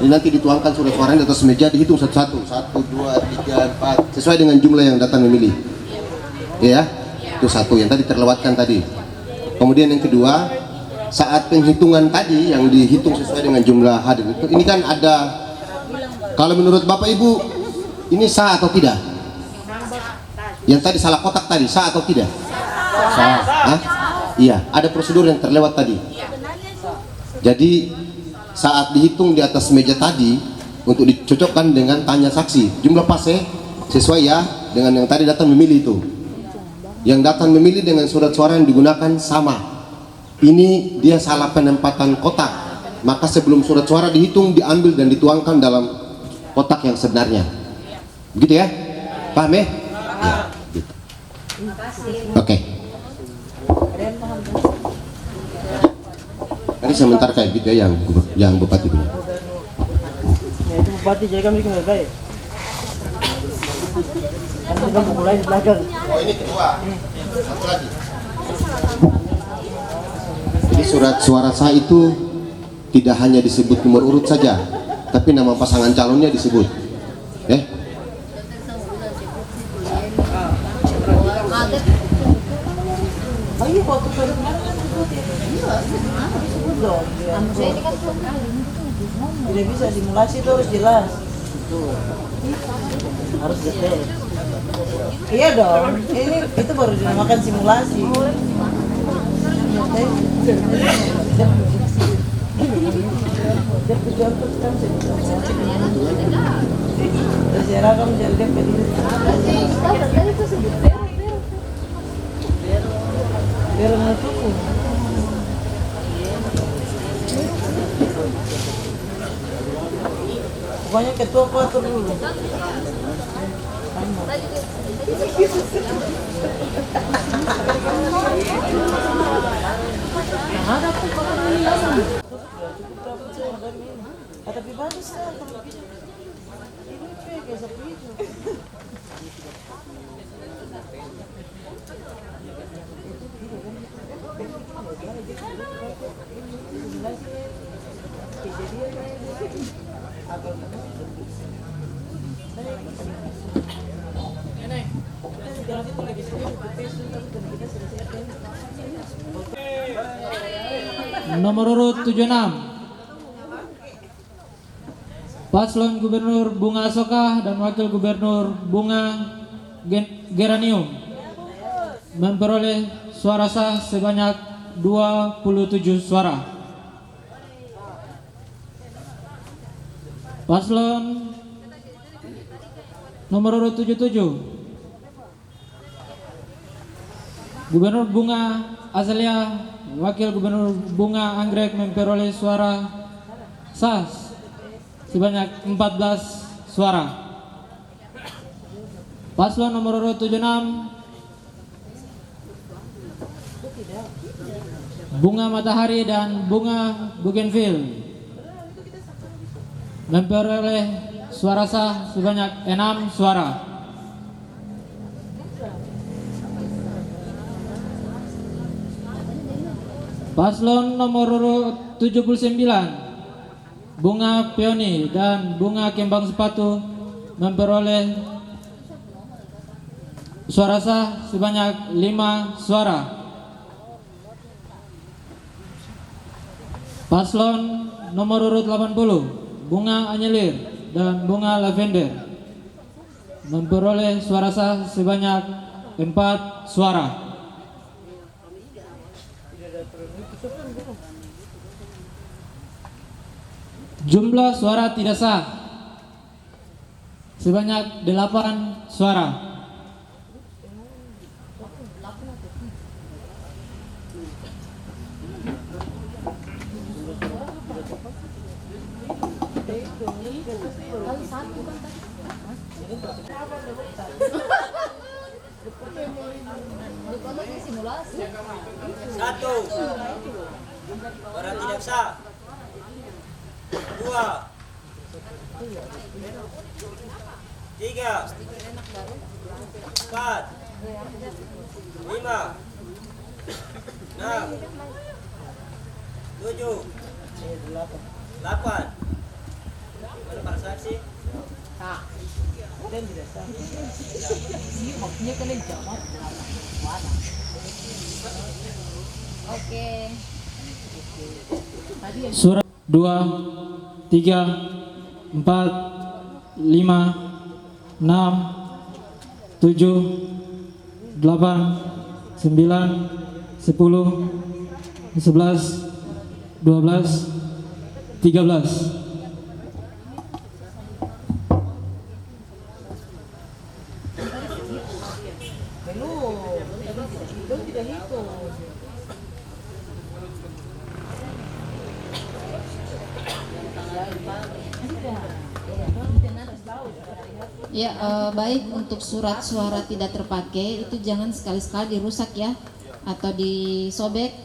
Ini nanti dituangkan surat suara di atas meja, dihitung satu-satu, 1, 2, 3, 4 sesuai dengan jumlah yang datang memilih, ya. Itu satu yang tadi terlewatkan tadi. Kemudian yang kedua, saat penghitungan tadi yang dihitung sesuai dengan jumlah hadir itu, ini kan ada, kalau menurut Bapak Ibu ini sah atau tidak? Yang tadi salah kotak tadi sah atau tidak? Sah. Hah? Iya, ada prosedur yang terlewat tadi. Jadi saat dihitung di atas meja tadi untuk dicocokkan dengan tanya saksi, jumlah pase sesuai ya dengan yang tadi datang memilih itu. Yang datang memilih dengan surat suara yang digunakan sama. Ini dia salah penempatan kotak. maka sebelum surat suara dihitung, diambil dan dituangkan dalam kotak yang sebenarnya. Begitu ya? Paham ya? Ya, gitu. Oke. Tadi sebentar kayak gitu ya yang Bupati punya. Ya, itu Bupati, jadi kami nggak baik. Kan kita mulai di belakang. Oh, ini kedua. Satu lagi. Jadi surat suara sah itu tidak hanya disebut nomor urut saja, tapi nama pasangan calonnya disebut. Tidak bisa simulasi itu harus jelas. Harus detail. Iya dong. Ini itu baru dinamakan simulasi. Terserah kamu jadi DPD. Biar menentuku. Pokoknya ketua aku atur dulu. Tapi bagus kan kalau ini cuy kayak seperti itu. Nomor urut 76 Paslon Gubernur Bunga Asoka dan Wakil Gubernur Bunga Geranium memperoleh suara sah sebanyak 27 suara. Paslon nomor urut 77 Gubernur Bunga Azalea, Wakil Gubernur Bunga Anggrek memperoleh suara sah sebanyak 14 suara. Paslon nomor urut 76 Bunga Matahari dan Bunga Bougainville memperoleh suara sah sebanyak 6 suara. Paslon nomor urut 79 Bunga Peony dan Bunga Kembang Sepatu memperoleh suara sah sebanyak 5 suara. Paslon nomor urut 80 Bunga Anyelir dan Bunga Lavender memperoleh suara sah sebanyak 4 suara. Jumlah suara tidak sah sebanyak 8 suara. Satu, orang tidak sah. 2, 3, 4, 5, 6, 7, 8. Mana para saksi? Dan tidak sah. Maksudnya kalian jawab. Oke. Surat 2, 3, 4, 5, 6, 7, 8, 9, 10, 11, 12, 13. Ya, baik untuk surat suara tidak terpakai itu jangan sekali-sekali dirusak ya, atau disobek,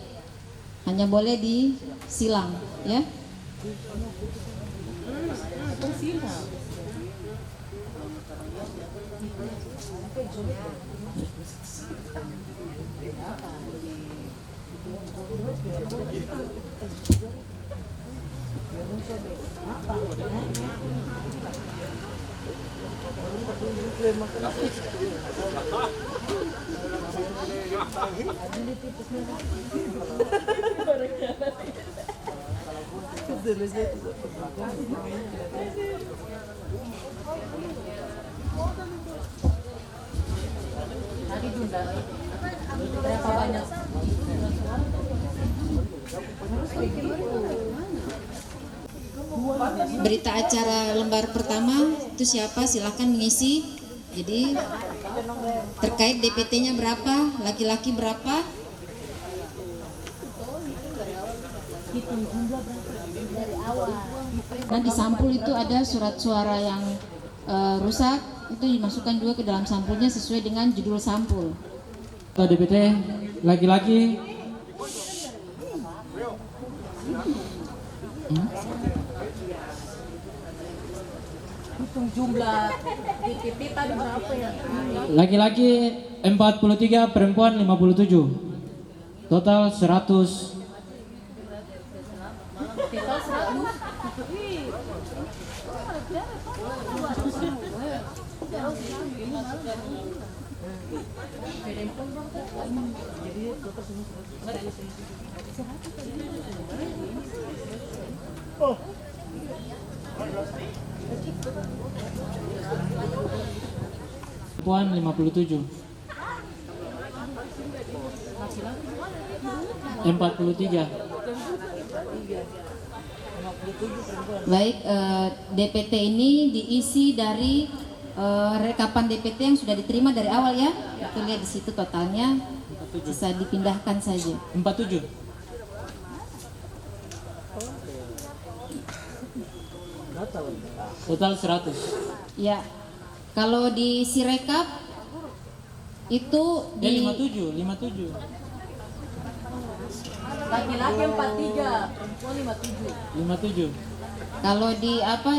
hanya boleh disilang ya. Berapa banyak? Berita acara lembar pertama itu siapa? Silakan mengisi. Jadi terkait DPT-nya berapa, laki-laki berapa? Nah di sampul itu ada surat suara yang rusak, itu dimasukkan juga ke dalam sampulnya sesuai dengan judul sampul. DPT laki-laki. Hitung jumlah DPT tadi berapa ya? Laki-laki 43, perempuan 57. Total 100. Total 100. Perempuan 57. 43. Baik, DPT ini diisi dari rekapan DPT yang sudah diterima dari awal ya. Kita lihat di situ totalnya, bisa dipindahkan saja. 47. Total 100. Ya, kalau di Sirekap itu di 57. Laki-laki 43, perempuan 57. 57. Kalau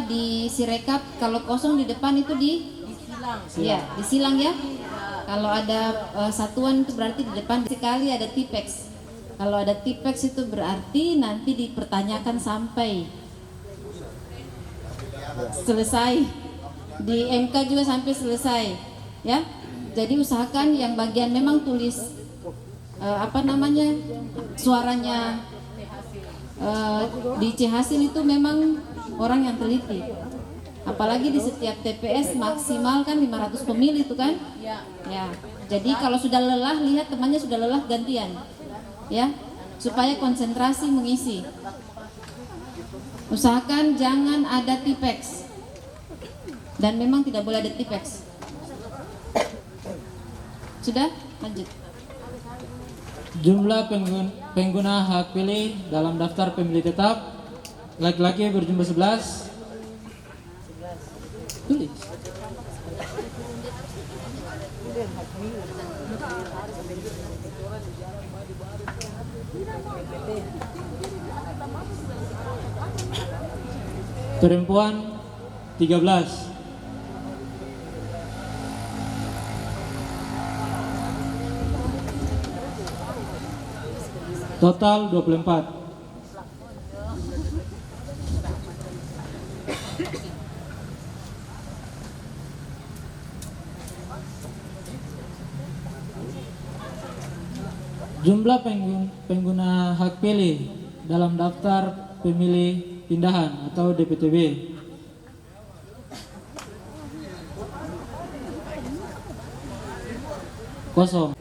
di Sirekap kalau kosong di depan itu Disilang. ya disilang ya. Kalau ada satuan itu berarti di depan sekali ada tipex. Kalau ada tipex itu berarti nanti dipertanyakan sampai selesai. Di MK juga sampai selesai ya. Jadi usahakan yang bagian memang tulis suaranya di C hasil itu memang orang yang teliti. Apalagi di setiap TPS maksimal kan 500 pemilih itu kan ya. Jadi kalau sudah lelah, lihat temannya sudah lelah, gantian ya, supaya konsentrasi mengisi. Usahakan jangan ada tipex, dan memang tidak boleh ada tipex. Sudah, lanjut. Jumlah pengguna hak pilih dalam daftar pemilih tetap laki-laki berjumlah 11. Tulis. Perempuan 13. Total 24. Jumlah pengguna hak pilih dalam daftar pemilih pindahan atau DPTB kosong.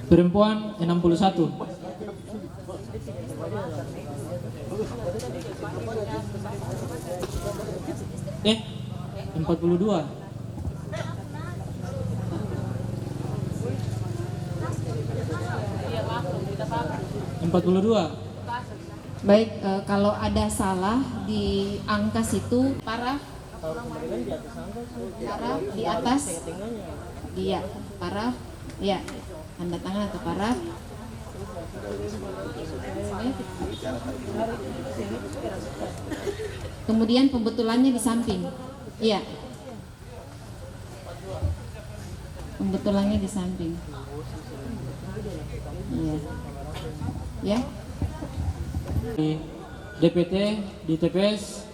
Perempuan 61. Eh, 42. Baik, kalau ada salah di angka situ, paraf di atas, iya, paraf, ya, tanda tangan atau paraf. Kemudian pembetulannya di samping, iya, pembetulannya di samping, iya, ya. Di DPT di TPS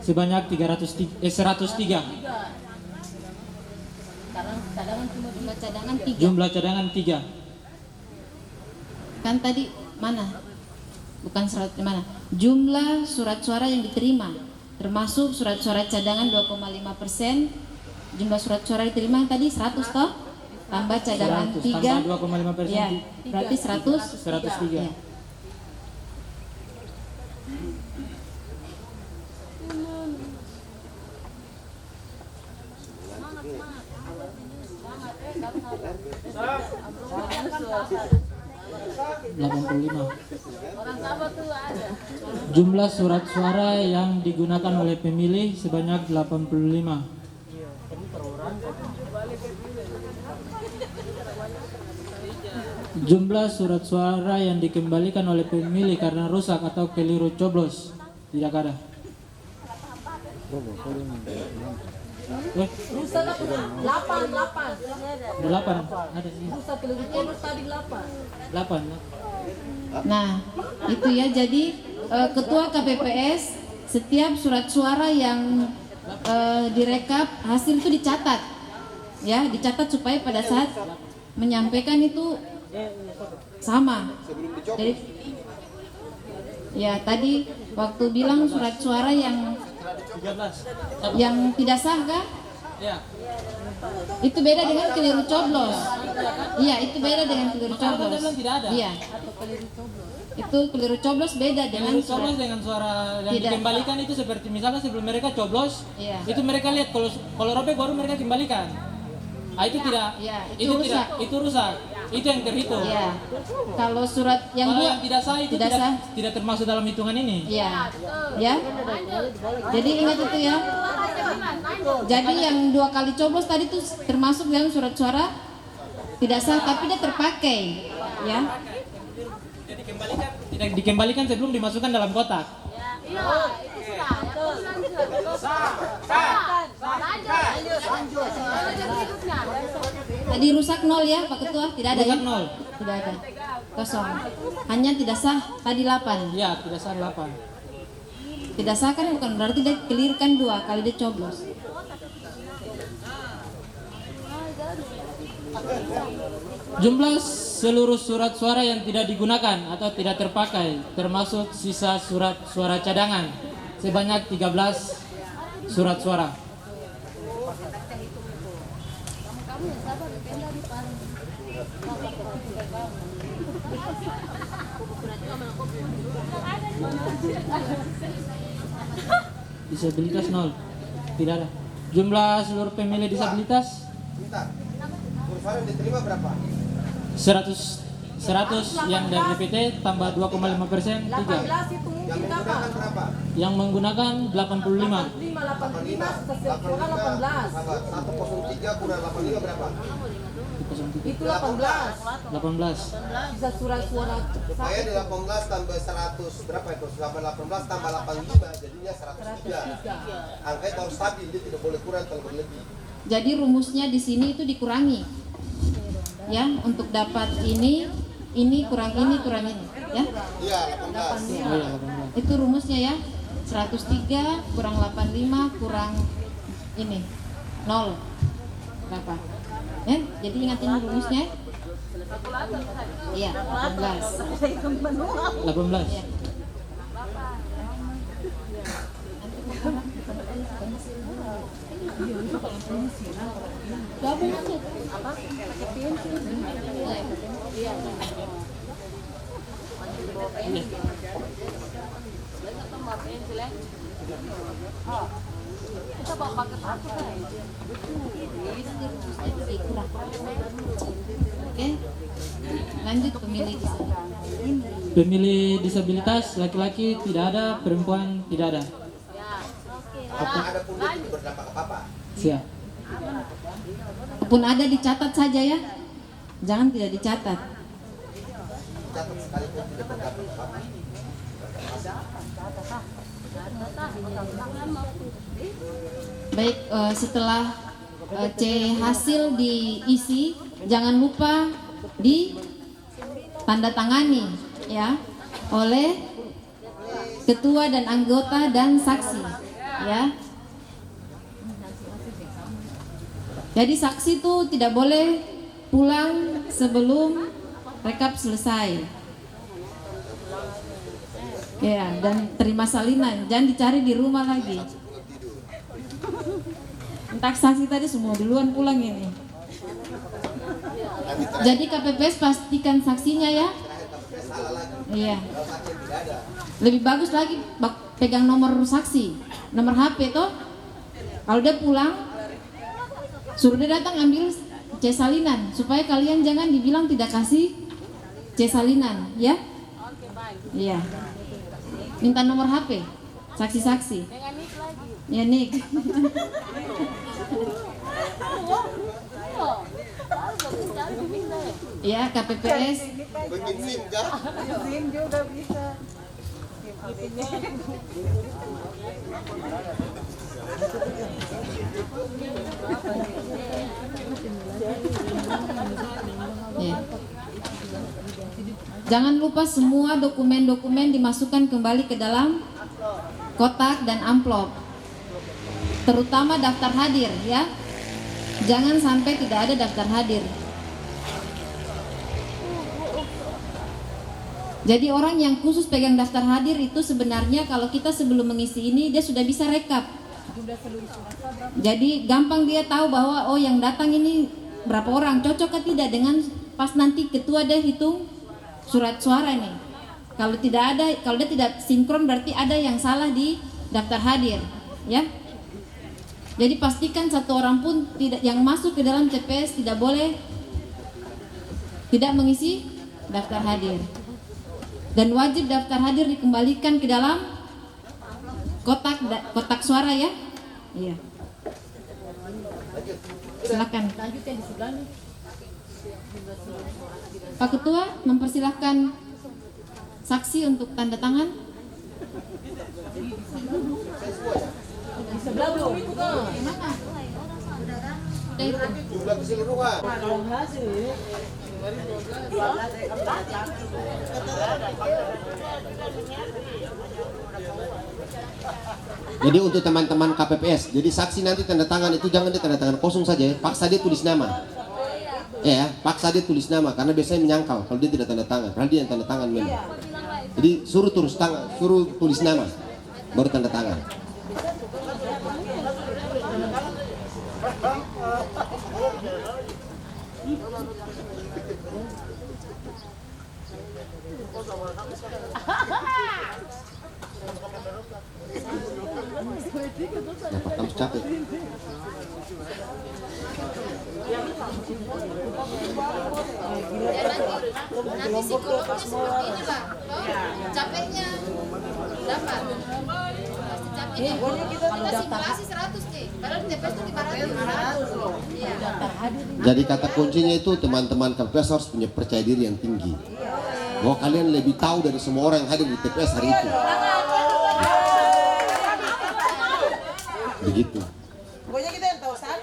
sebanyak 103. Jumlah cadangan 3. Kan tadi mana? Bukan surat mana? Jumlah surat suara yang diterima, termasuk surat suara cadangan 2,5%. Jumlah surat suara diterima yang tadi 100 toh? Tambah cadangan 100, 3. tambah 2,5%. Ya, berarti 103. Ya. Jumlah surat suara yang digunakan oleh pemilih sebanyak 85. Jumlah surat suara yang dikembalikan oleh pemilih karena rusak atau keliru coblos tidak ada. Rusak apa tuh? 8 ada sih. Rusak keliru coblos tadi 8. 8. Nah, itu ya. Jadi ketua KPPS setiap surat suara yang direkap hasil itu dicatat, ya, dicatat supaya pada saat menyampaikan itu sama. Jadi, ya tadi waktu bilang surat suara yang tidak sah kan? Ya. Itu beda dengan keliru coblos. Iya, itu beda dengan keliru coblos. Tidak ada. Iya. Itu keliru coblos beda dengan Keliru coblos dengan suara yang Tidak. dikembalikan itu seperti misalnya sebelum mereka coblos, Iya. itu mereka lihat kalau robek baru mereka kembalikan. Itu tidak. Iya, itu rusak. tidak. Itu rusak. Itu yang terhitung. Iya. Kalau surat yang Kalau dua yang tidak sah itu tidak termasuk dalam hitungan ini. Iya. Ya. Jadi ingat itu ya. Jadi yang 2 kali coblos tadi itu termasuk dalam surat suara tidak sah tapi dia terpakai, ya. Tidak dikembalikan sebelum dimasukkan dalam kotak. Tadi rusak 0 ya Pak Ketua, tidak ada Rusak ya? 0. Tidak ada, kosong. Hanya tidak sah tadi 8. Ya, tidak sah 8. Tidak sah kan bukan berarti dia clear kan 2 kali dia coblos. Jumlah seluruh surat suara yang tidak digunakan atau tidak terpakai termasuk sisa surat suara cadangan sebanyak 13 surat suara. Disabilitas 0. Tidak ada. Jumlah seluruh pemilih disabilitas Suara yang diterima berapa? 100 yang dari DPT tambah 2,5% 3. 18 itu mungkin berapa? Yang menggunakan 85. 85 surat suara 18. 103 kurang 85 berapa? Itu 18. 18. Bisa surat suara. Supaya di 18 tambah 100 berapa itu? 18 tambah 85 jadinya 103. Angka itu harus stabil, dia tidak boleh kurang atau berlebih. Jadi rumusnya di sini itu dikurangi. Ya, untuk dapat ini kurang ini, ya. Iya, 18. Itu rumusnya ya. 103 kurang 85 kurang ini 0 berapa? Ya, jadi ingat ini rumusnya. Iya, 18. 18. Ya. Gabung masuk. Apa? Pakai pensil. Iya. Oke, lanjut pemilih. Pemilih disabilitas laki-laki tidak ada, perempuan tidak ada. Siap. Pun ada dicatat saja ya, jangan tidak dicatat. Baik, setelah C hasil diisi, jangan lupa ditandatangani ya oleh ketua dan anggota dan saksi ya. Jadi saksi itu tidak boleh pulang sebelum rekap selesai. Ya, dan terima salinan, jangan dicari di rumah lagi. Entah saksi tadi semua duluan pulang ini. Jadi KPPS pastikan saksinya ya. Iya. Lebih bagus lagi pegang nomor saksi, nomor HP toh. Kalau dia pulang, suruh dia datang ambil C salinan supaya kalian jangan dibilang tidak kasih C salinan ya. Iya. Minta nomor HP saksi-saksi. Ya Nik. Ya KPPS. Bikin SIM kah? SIM juga bisa. Ya. Jangan lupa semua dokumen-dokumen dimasukkan kembali ke dalam kotak dan amplop, terutama daftar hadir ya. Jangan sampai tidak ada daftar hadir. Jadi orang yang khusus pegang daftar hadir itu sebenarnya kalau kita sebelum mengisi ini dia sudah bisa rekap. Jadi gampang dia tahu bahwa oh yang datang ini berapa orang, cocok atau tidak dengan pas nanti ketua dia hitung surat suara nih. Kalau tidak ada, kalau dia tidak sinkron berarti ada yang salah di daftar hadir, ya. Jadi pastikan satu orang pun tidak yang masuk ke dalam TPS tidak boleh tidak mengisi daftar hadir. Dan wajib daftar hadir dikembalikan ke dalam kotak suara ya. Iya. Silakan. Pak Ketua mempersilahkan saksi untuk tanda tangan. Sebelah belum itu kan? Mana? Jumlah keseluruhan. Kalau hasil ini Jadi untuk teman-teman KPPS, jadi saksi nanti tanda tangan itu jangan dia tanda tangan kosong saja ya, paksa dia tulis nama. Ya, paksa dia tulis nama karena biasanya menyangkal kalau dia tidak tanda tangan, padahal dia yang tanda tangan memang. Jadi suruh tulis nama, baru tanda tangan. Dapat kamu capek. Nanti psikolognya seperti ini lah, capeknya dapat. Capeknya kalau simulasi 100 nih, padahal di TPS itu 500 loh. Jadi kata kuncinya itu teman-teman KPPS harus punya percaya diri yang tinggi. Bahwa kalian lebih tahu dari semua orang yang hadir di TPS hari itu. Begitu. pokoknya kita yang tahu saja.